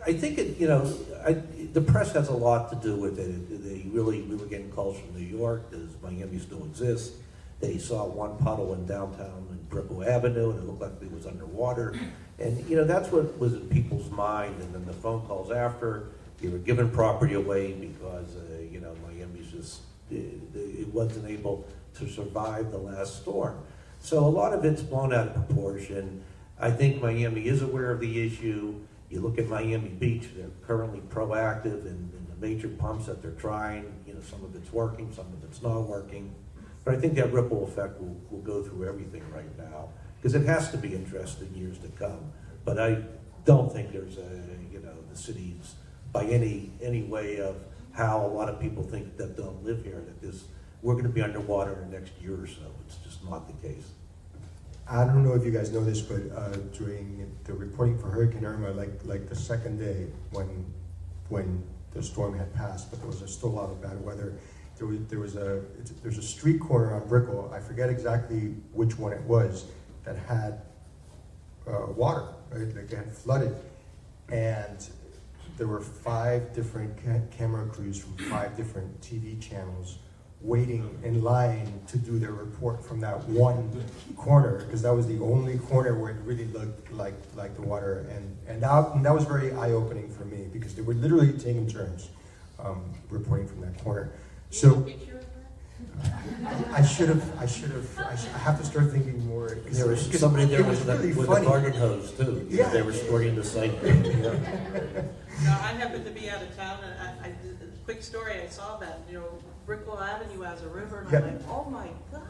I think the press has a lot to do with it. We were getting calls from New York. Does Miami still exist? They saw one puddle in downtown in Brickell Avenue, and it looked like it was underwater. And that's what was in people's mind. And then the phone calls after, you were giving property away because Miami's just it wasn't able to survive the last storm. So a lot of it's blown out of proportion. I think Miami is aware of the issue. You look at Miami Beach; they're currently proactive in the major pumps that they're trying. Some of it's working, some of it's not working. But I think that ripple effect will go through everything right now, because it has to be addressed in years to come. But I don't think there's the city's by any way of how a lot of people think that don't live here, that we're going to be underwater in the next year or so. It's just not the case. I don't know if you guys know this, but during the reporting for Hurricane Irma, like the second day when the storm had passed, but there was still a lot of bad weather. There's a street corner on Brickell, I forget exactly which one it was, that had water, right? Like it had flooded, and there were 5 different camera crews from 5 different TV channels waiting in line to do their report from that one corner, because that was the only corner where it really looked like the water, and that was very eye-opening for me, because they were literally taking turns reporting from that corner. So I have to start thinking more. There was somebody there with really a garden hose too. Yeah. They were storing the site. No, I happened to be out of town, and quick story, I saw that, Brickell Avenue has a river, and I'm like, oh my God.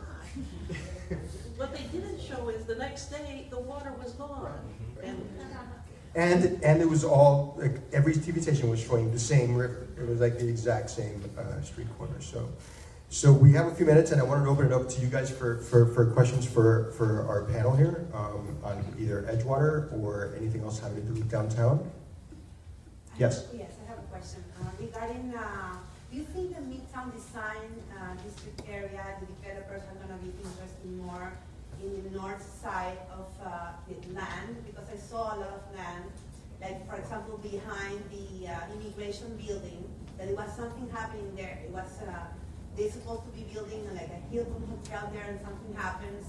What they didn't show is the next day, the water was gone. And it was all, like, every TV station was showing the same river. It was like the exact same street corner. So we have a few minutes, and I wanted to open it up to you guys for questions for our panel here on either Edgewater or anything else having to do with downtown. Yes? Yes, I have a question. Regarding, do you think the Midtown Design District area, the developers are going to be interested more in the north side of the land? Because I saw a lot of land, like for example behind the immigration building, that it was something happening there. It was, they're supposed to be building like a Hilton hotel there, and something happens.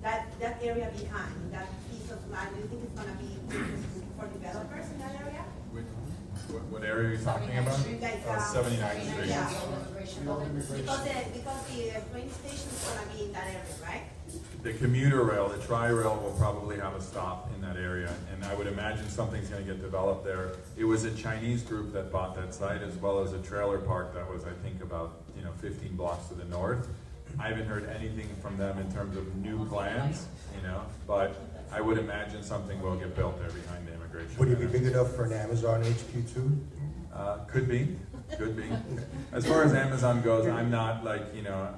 That area behind, that piece of land, do you think it's going to be interesting for developers in that area? What area are you talking about? Like, 79th Street. Yeah. Because the train station is going to be in that area, right? The commuter rail, the tri-rail, will probably have a stop in that area, and I would imagine something's going to get developed there. It was a Chinese group that bought that site, as well as a trailer park that was, I think, about 15 blocks to the north. I haven't heard anything from them in terms of new plans, but I would imagine something will get built there behind the immigration. Would it be big enough for an Amazon HQ too? Could be. As far as Amazon goes, I'm not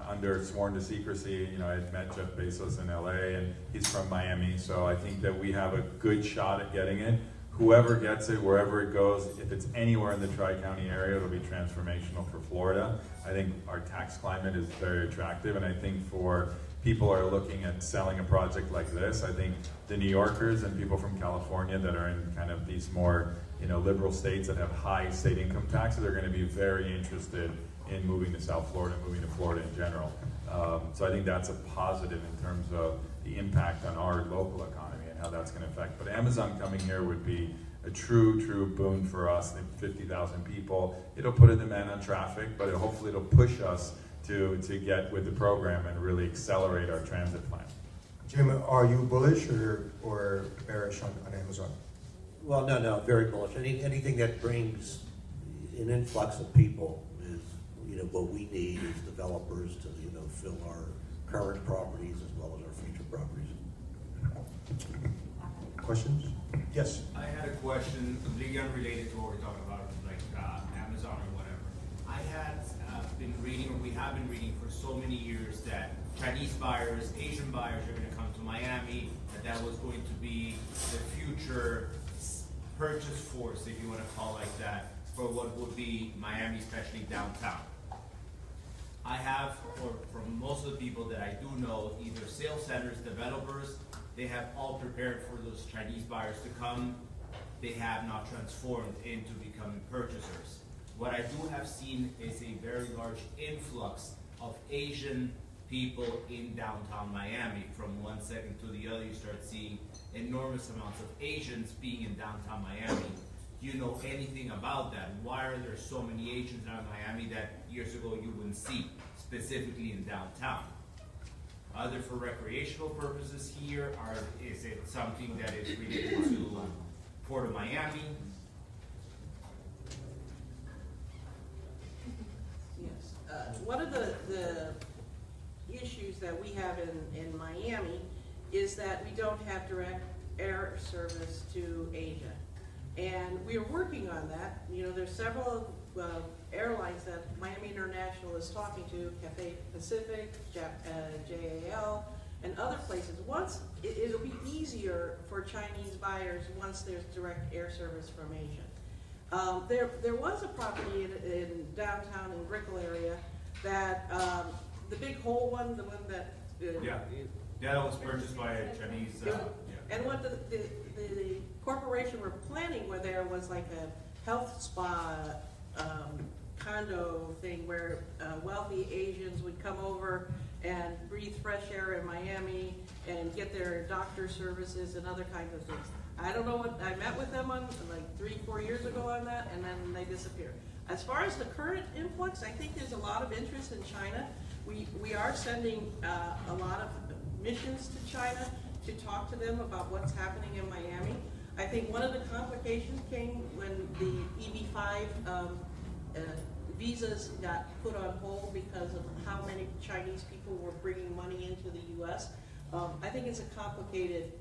under sworn to secrecy. I had met Jeff Bezos in LA, and he's from Miami, so I think that we have a good shot at getting it. Whoever gets it, wherever it goes, if it's anywhere in the Tri-County area, it'll be transformational for Florida. I think our tax climate is very attractive, and I think for people who are looking at selling a project like this, I think the New Yorkers and people from California that are in kind of these more liberal states that have high state income taxes are going to be very interested in moving to South Florida, moving to Florida in general. So I think that's a positive in terms of the impact on our local economy and how that's going to affect. But Amazon coming here would be a true boon for us. 50,000 people. It'll put a demand on traffic, but hopefully it'll push us to get with the program and really accelerate our transit plan. Jim, are you bullish or bearish on Amazon? Well, no, very bullish. Anything that brings an influx of people is, what we need is developers to, fill our current properties as well as our future properties. Questions? Yes. I had a question completely unrelated to what we're talking about, like Amazon or whatever. I had been reading, or we have been reading for so many years, that Chinese buyers, Asian buyers are going to come to Miami, that was going to be the future purchase force, if you want to call it like that, for what would be Miami, especially downtown. I have, or from most of the people that I do know, either sales centers, developers, they have all prepared for those Chinese buyers to come. They have not transformed into becoming purchasers. What I do have seen is a very large influx of Asian people in downtown Miami. From one second to the other, you start seeing enormous amounts of Asians being in downtown Miami. Do you know anything about that? Why are there so many Asians out in Miami that years ago you wouldn't see, specifically in downtown? Are they for recreational purposes here, or is it something that is related to Port of Miami? Yes. One of the issues that we have in Miami is that we don't have direct air service to Asia. And we are working on that. You know, there's several airlines that Miami International is talking to, Cathay Pacific, JAL, and other places. It'll be easier for Chinese buyers once there's direct air service from Asia. There was a property in downtown in Brickell area that, the big whole one, the one that... Yeah, that was purchased by a Chinese... yeah. And what the corporation were planning where there was like a health spa condo thing where wealthy Asians would come over and breathe fresh air in Miami and get their doctor services and other kinds of things. I don't know what, I met with them on like 3-4 years ago on that, and then they disappeared. As far as the current influx, I think there's a lot of interest in China. We are sending a lot of missions to China to talk to them about what's happening in Miami. I think one of the complications came when the EB-5 visas got put on hold because of how many Chinese people were bringing money into the U.S. I think it's a complicated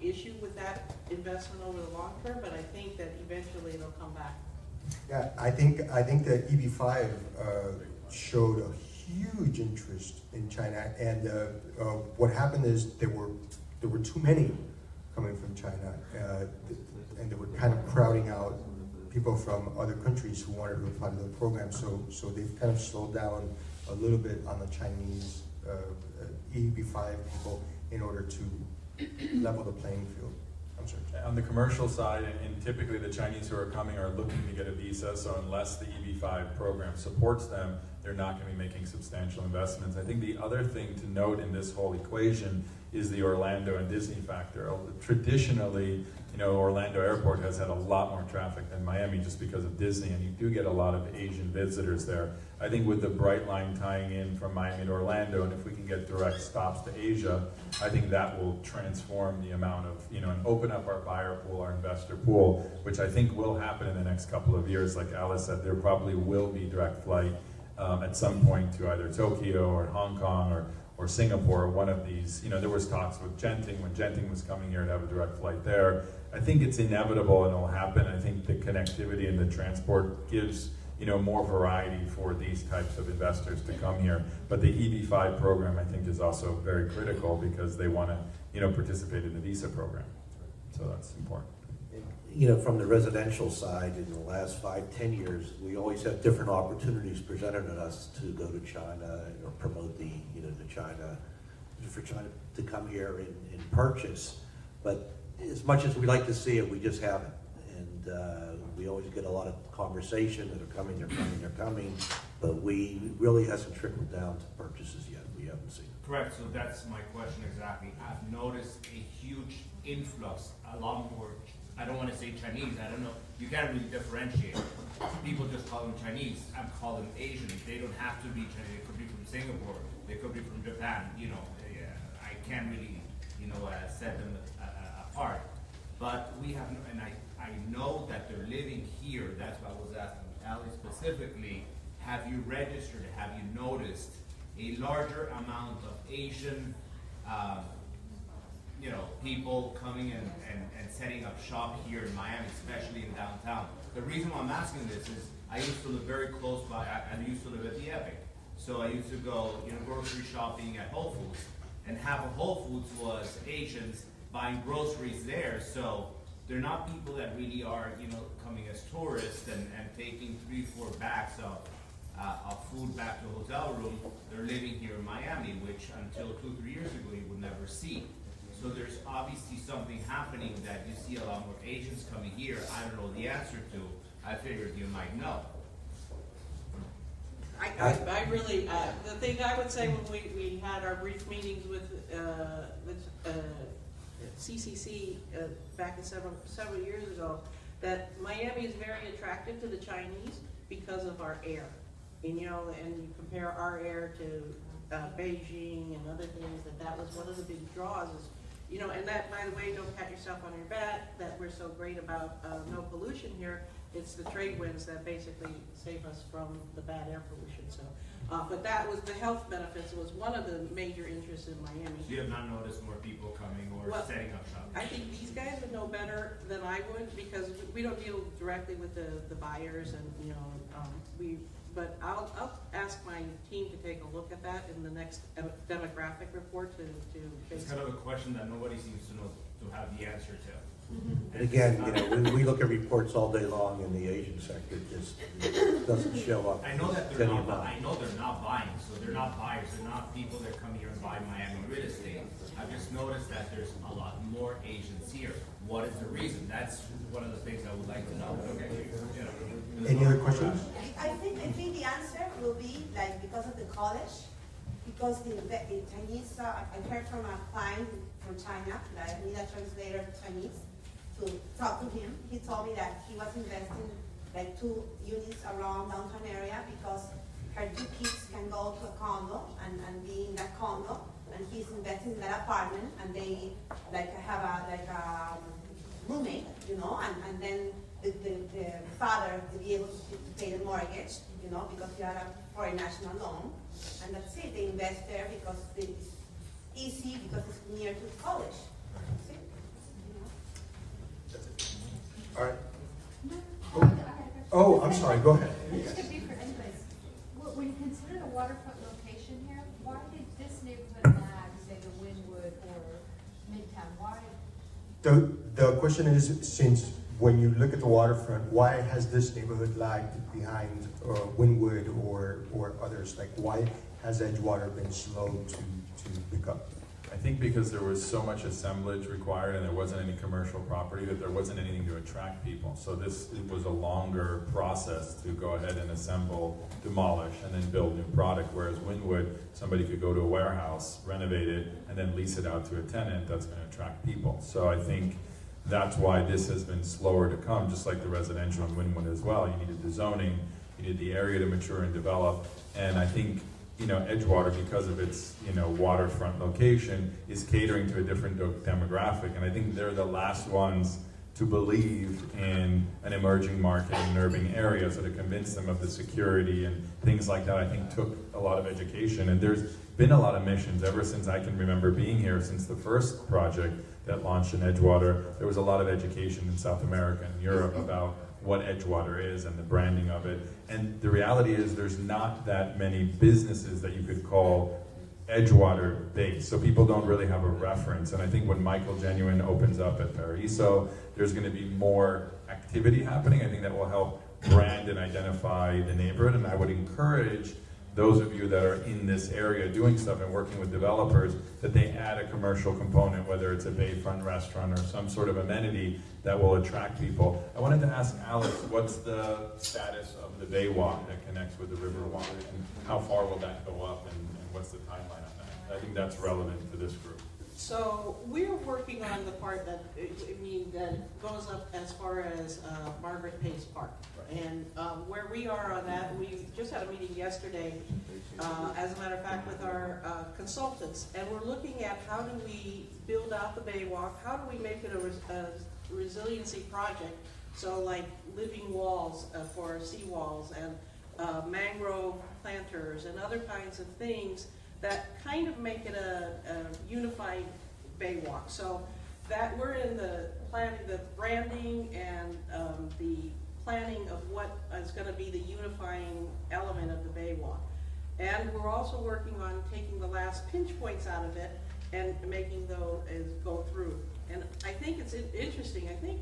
issue with that investment over the long term, but I think that eventually it'll come back. Yeah, I think the EB-5 showed a huge interest in China, and what happened is there were too many coming from China, and they were kind of crowding out people from other countries who wanted to apply to the program. So they've kind of slowed down a little bit on the Chinese EB-5 people in order to level the playing field. I'm sorry. On the commercial side, and typically the Chinese who are coming are looking to get a visa, so unless the EB-5 program supports them, they're not going to be making substantial investments. I think the other thing to note in this whole equation is the Orlando and Disney factor. Traditionally, you know, Orlando Airport has had a lot more traffic than Miami just because of Disney, and you do get a lot of Asian visitors there. I think with the Brightline tying in from Miami to Orlando, and if we can get direct stops to Asia, I think that will transform the amount of, you know, and open up our buyer pool, our investor pool, which I think will happen in the next couple of years. Like Alice said, there probably will be direct flight at some point to either Tokyo or Hong Kong or Singapore, one of these. You know, there was talks with Genting, when Genting was coming here to have a direct flight there. I think it's inevitable and it'll happen. I think the connectivity and the transport gives, you know, more variety for these types of investors to come here. But the EB-5 program, I think, is also very critical because they want to, you know, participate in the visa program. So that's important. You know, from the residential side, in the last 5-10 years, we always have different opportunities presented to us to go to China or promote the, you know, the China, for China to come here and purchase. But as much as we like to see it, we just haven't. And we always get a lot of conversation that are coming, they're coming, but we really hasn't trickled down to purchases yet. We haven't seen it. Correct, so that's my question exactly. I've noticed a huge influx, a lot more, I don't want to say Chinese, I don't know, you can't really differentiate. People just call them Chinese, I call them Asian. They don't have to be Chinese, they could be from Singapore, they could be from Japan, you know, I can't really, you know, set them apart. But we have, and I know that they're living here, that's why I was asking Ali specifically, have you registered, have you noticed a larger amount of Asian people coming and setting up shop here in Miami, especially in downtown. The reason why I'm asking this is I used to live very close by. I used to live at the Epic, so I used to go, grocery shopping at Whole Foods, and half of Whole Foods was Asians buying groceries there. So they're not people that really are, coming as tourists and taking 3-4 bags of food back to the hotel room. They're living here in Miami, which until 2-3 years ago you would never see. So there's obviously something happening that you see a lot more Asians coming here. I don't know the answer to. I figured you might know. I really, the thing I would say when we had our brief meetings with CCC back in several years ago, that Miami is very attractive to the Chinese because of our air. And you compare our air to Beijing and other things, that was one of the big draws is, and that, by the way, don't pat yourself on your back that we're so great about no pollution here. It's the trade winds that basically save us from the bad air pollution. So, but that was the health benefits was one of the major interests in Miami. So you have not noticed more people coming or setting up shop? I think these guys would know better than I would because we don't deal directly with the buyers and But I'll ask my team to take a look at that in the next demographic report to It's kind of a question that nobody seems to know to have the answer to. And again, we look at reports all day long in the Asian sector, just doesn't show up. I know that they're not buying, so they're not buyers. They're not people that come here and buy Miami real estate. I've just noticed that there's a lot more Asians here. What is the reason? That's one of the things I would like to know. Okay. Any other questions? I think the answer will be like because of the college, because the Chinese. I heard from a client from China that I need a translator to Chinese to talk to him. He told me that he was investing like 2 units around downtown area because her 2 kids can go to a condo and be in that condo, and he's investing in that apartment, and they like have a roommate, and then the father to be able to pay the mortgage, because he had a foreign national loan, and that's it. They invest there because it's easy, because it's near to college. That's it. That's it. All right. Oh, I'm sorry. Go ahead. This could be for anyways. When you consider the waterfront location here, why did this neighborhood lag, say, the Wynwood or Midtown? Why? The question is, since when you look at the waterfront, why has this neighborhood lagged behind Wynwood or others? Like, why has Edgewater been slow to pick up? I think because there was so much assemblage required and there wasn't any commercial property that there wasn't anything to attract people. So it was a longer process to go ahead and assemble, demolish, and then build new product. Whereas Wynwood, somebody could go to a warehouse, renovate it, and then lease it out to a tenant that's going to attract people. So I think that's why this has been slower to come, just like the residential in Wynwood as well. You needed the zoning, you needed the area to mature and develop, and I think Edgewater, because of its waterfront location, is catering to a different demographic, and I think they're the last ones to believe in an emerging market in an urban area. So to convince them of the security and things like that, I think took a lot of education. And there's been a lot of missions ever since I can remember being here, since the first project that launched in Edgewater. There was a lot of education in South America and Europe about what Edgewater is and the branding of it. And the reality is there's not that many businesses that you could call Edgewater based, so people don't really have a reference. And I think when Michael Genuine opens up at Paraiso, there's going to be more activity happening. I think that will help brand and identify the neighborhood, and I would encourage those of you that are in this area doing stuff and working with developers, that they add a commercial component, whether it's a bayfront restaurant or some sort of amenity that will attract people. I wanted to ask Alex, what's the status of the Baywalk that connects with the Riverwalk, and how far will that go up, and what's the timeline on that? I think that's relevant to this group. So we're working on the part that goes up as far as Margaret Pace Park. Right. And where we are on that, we just had a meeting yesterday, as a matter of fact, with our consultants, and we're looking at how do we build out the Baywalk, how do we make it a resiliency project, so like living walls for seawalls and mangrove planters and other kinds of things that kind of make it a unified Baywalk. So that we're in the planning, the branding and the planning of what is going to be the unifying element of the Baywalk. And we're also working on taking the last pinch points out of it and making those go through. And I think it's interesting. I think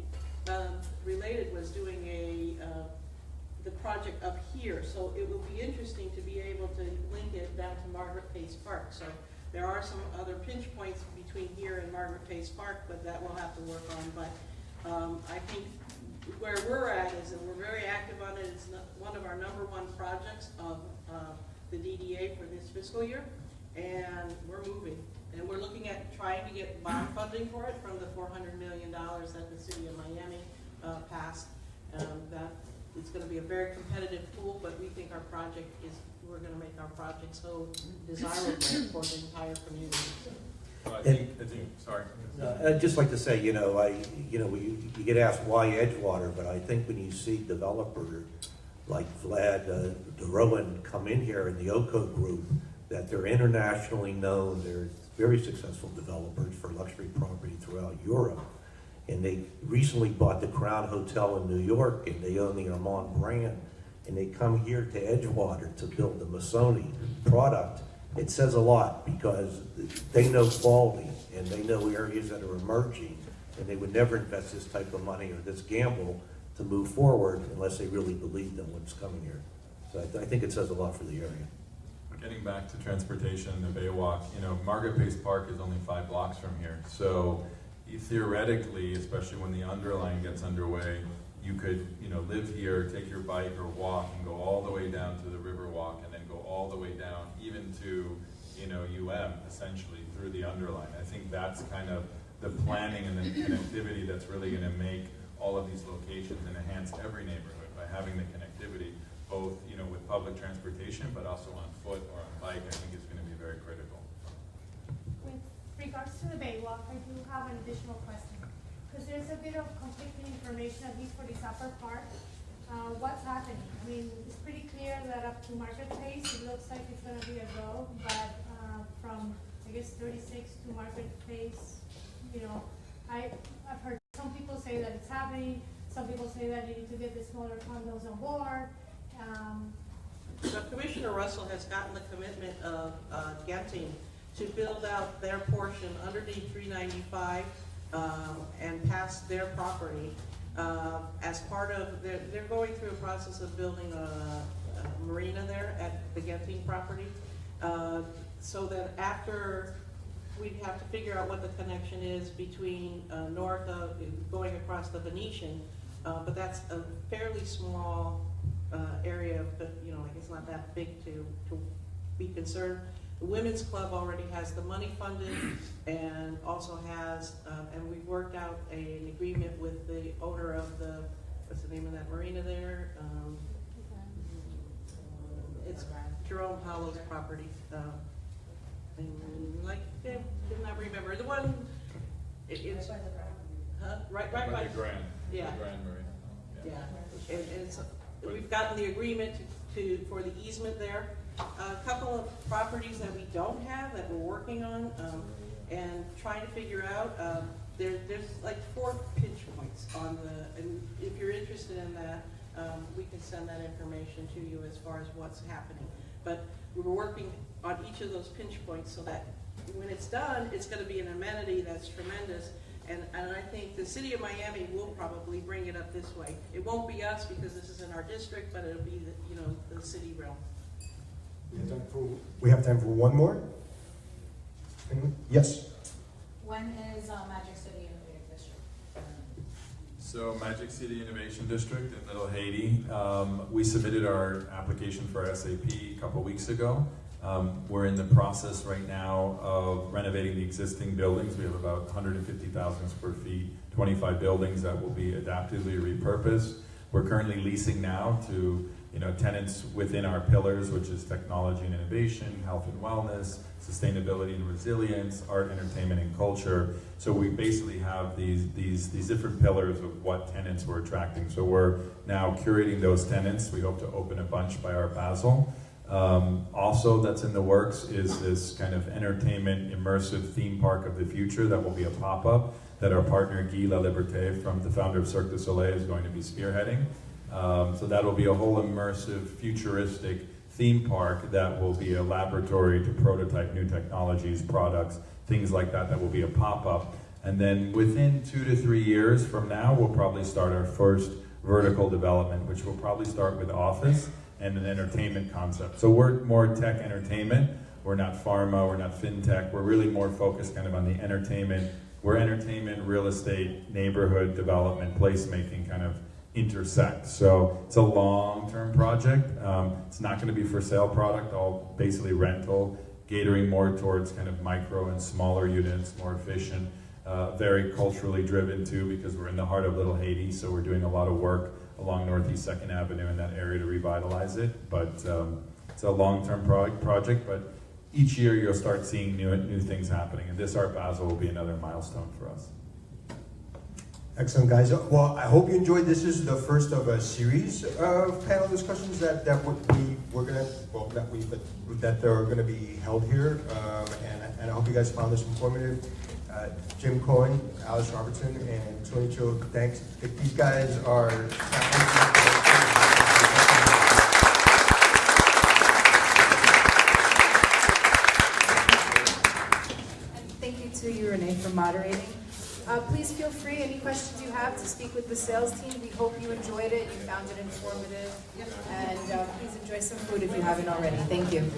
Related was doing the project up here, so it will be interesting to be able to link it down to Margaret Pace Park. So there are some other pinch points between here and Margaret Pace Park, but that we'll have to work on. But I think where we're at is that we're very active on it. It's one of our #1 projects of the DDA for this fiscal year, and we're moving. And we're looking at trying to get bond funding for it from the $400 million that the city of Miami passed. That it's going to be a very competitive pool, but we think we're going to make our project so desirable for the entire community. I think, sorry. I'd just like to say, you get asked why Edgewater, but I think when you see developers like Vlad DeRowan come in here in the OCO group, that they're internationally known, they're very successful developers for luxury property throughout Europe. And they recently bought the Crown Hotel in New York, and they own the Armand brand. And they come here to Edgewater to build the Missoni product. It says a lot because they know quality and they know areas that are emerging, and they would never invest this type of money or this gamble to move forward unless they really believed in what's coming here. So I think it says a lot for the area. Getting back to transportation and the Baywalk, Margaret Pace Park is only 5 blocks from here. So theoretically, especially when the underline gets underway, you could, live here, take your bike or walk and go all the way down to the Riverwalk and then go all the way down even to, UM essentially through the underline. I think that's kind of the planning and the connectivity that's really going to make all of these locations and enhance every neighborhood by having the connectivity, both, with public transportation, but also on foot or on bike. I think is going to be very critical. With regards to the Baywalk, I do have an additional question. Because there's a bit of conflicting information, at least for the upper part. What's happening? I mean, it's pretty clear that up to Market Place, it looks like it's going to be a go, but from, I guess, 36 to Market Place, I've heard some people say that it's happening, some people say that you need to get the smaller condos on board. So Commissioner Russell has gotten the commitment of Genting to build out their portion underneath 395 and past their property as part of they're going through a process of building a marina there at the Genting property, so that after we'd have to figure out what the connection is between north of going across the Venetian, but that's a fairly small area, but like it's not that big to be concerned. The Women's Club already has the money funded and also has, and we've worked out an agreement with the owner of what's the name of that marina there? It's Jerome Paulo's property. And did not remember. The one, it's, right by the Grand. Yeah. The Grand Marina. Yeah. And it's, we've gotten the agreement for the easement there. A couple of properties that we don't have that we're working on and trying to figure out. There's like 4 pinch points on and if you're interested in that, we can send that information to you as far as what's happening. But we're working on each of those pinch points so that when it's done, it's going to be an amenity that's tremendous. And I think the city of Miami will probably bring it up this way. It won't be us because this is in our district, but it'll be the city realm. We have time for one more. Yes. When is Magic City Innovative District? So Magic City Innovation District in Little Haiti, we submitted our application for SAP a couple weeks ago. We're in the process right now of renovating the existing buildings. We have about 150,000 square feet, 25 buildings that will be adaptively repurposed. We're currently leasing now to tenants within our pillars, which is technology and innovation, health and wellness, sustainability and resilience, art, entertainment, and culture. So we basically have these different pillars of what tenants we're attracting. So we're now curating those tenants. We hope to open a bunch by our Basel. Also that's in the works is this kind of entertainment immersive theme park of the future that will be a pop-up that our partner Guy Laliberté, from the founder of Cirque du Soleil, is going to be spearheading. So that will be a whole immersive, futuristic theme park that will be a laboratory to prototype new technologies, products, things like that, that will be a pop-up. And then within 2 to 3 years from now, we'll probably start our first vertical development, which will probably start with office and an entertainment concept. So we're more tech entertainment. We're not pharma, we're not fintech. We're really more focused kind of on the entertainment. We're entertainment, real estate, neighborhood development, placemaking kind of intersect. So it's a long-term project. It's not going to be for sale product, all basically rental, catering more towards kind of micro and smaller units, more efficient, very culturally driven too, because we're in the heart of Little Haiti, so we're doing a lot of work along Northeast 2nd Avenue in that area to revitalize it. But it's a long-term project, but each year you'll start seeing new things happening, and this Art Basel will be another milestone for us. Excellent, guys. Well, I hope you enjoyed. This is the first of a series of panel discussions that are gonna be held here, and I hope you guys found this informative. Jim Cohen, Alice Robertson, and Tony Cho, thanks. These guys are. Thank you to you, Renee, for moderating. Please feel free, any questions you have, to speak with the sales team. We hope you enjoyed it, you found it informative, and please enjoy some food if you haven't already. Thank you.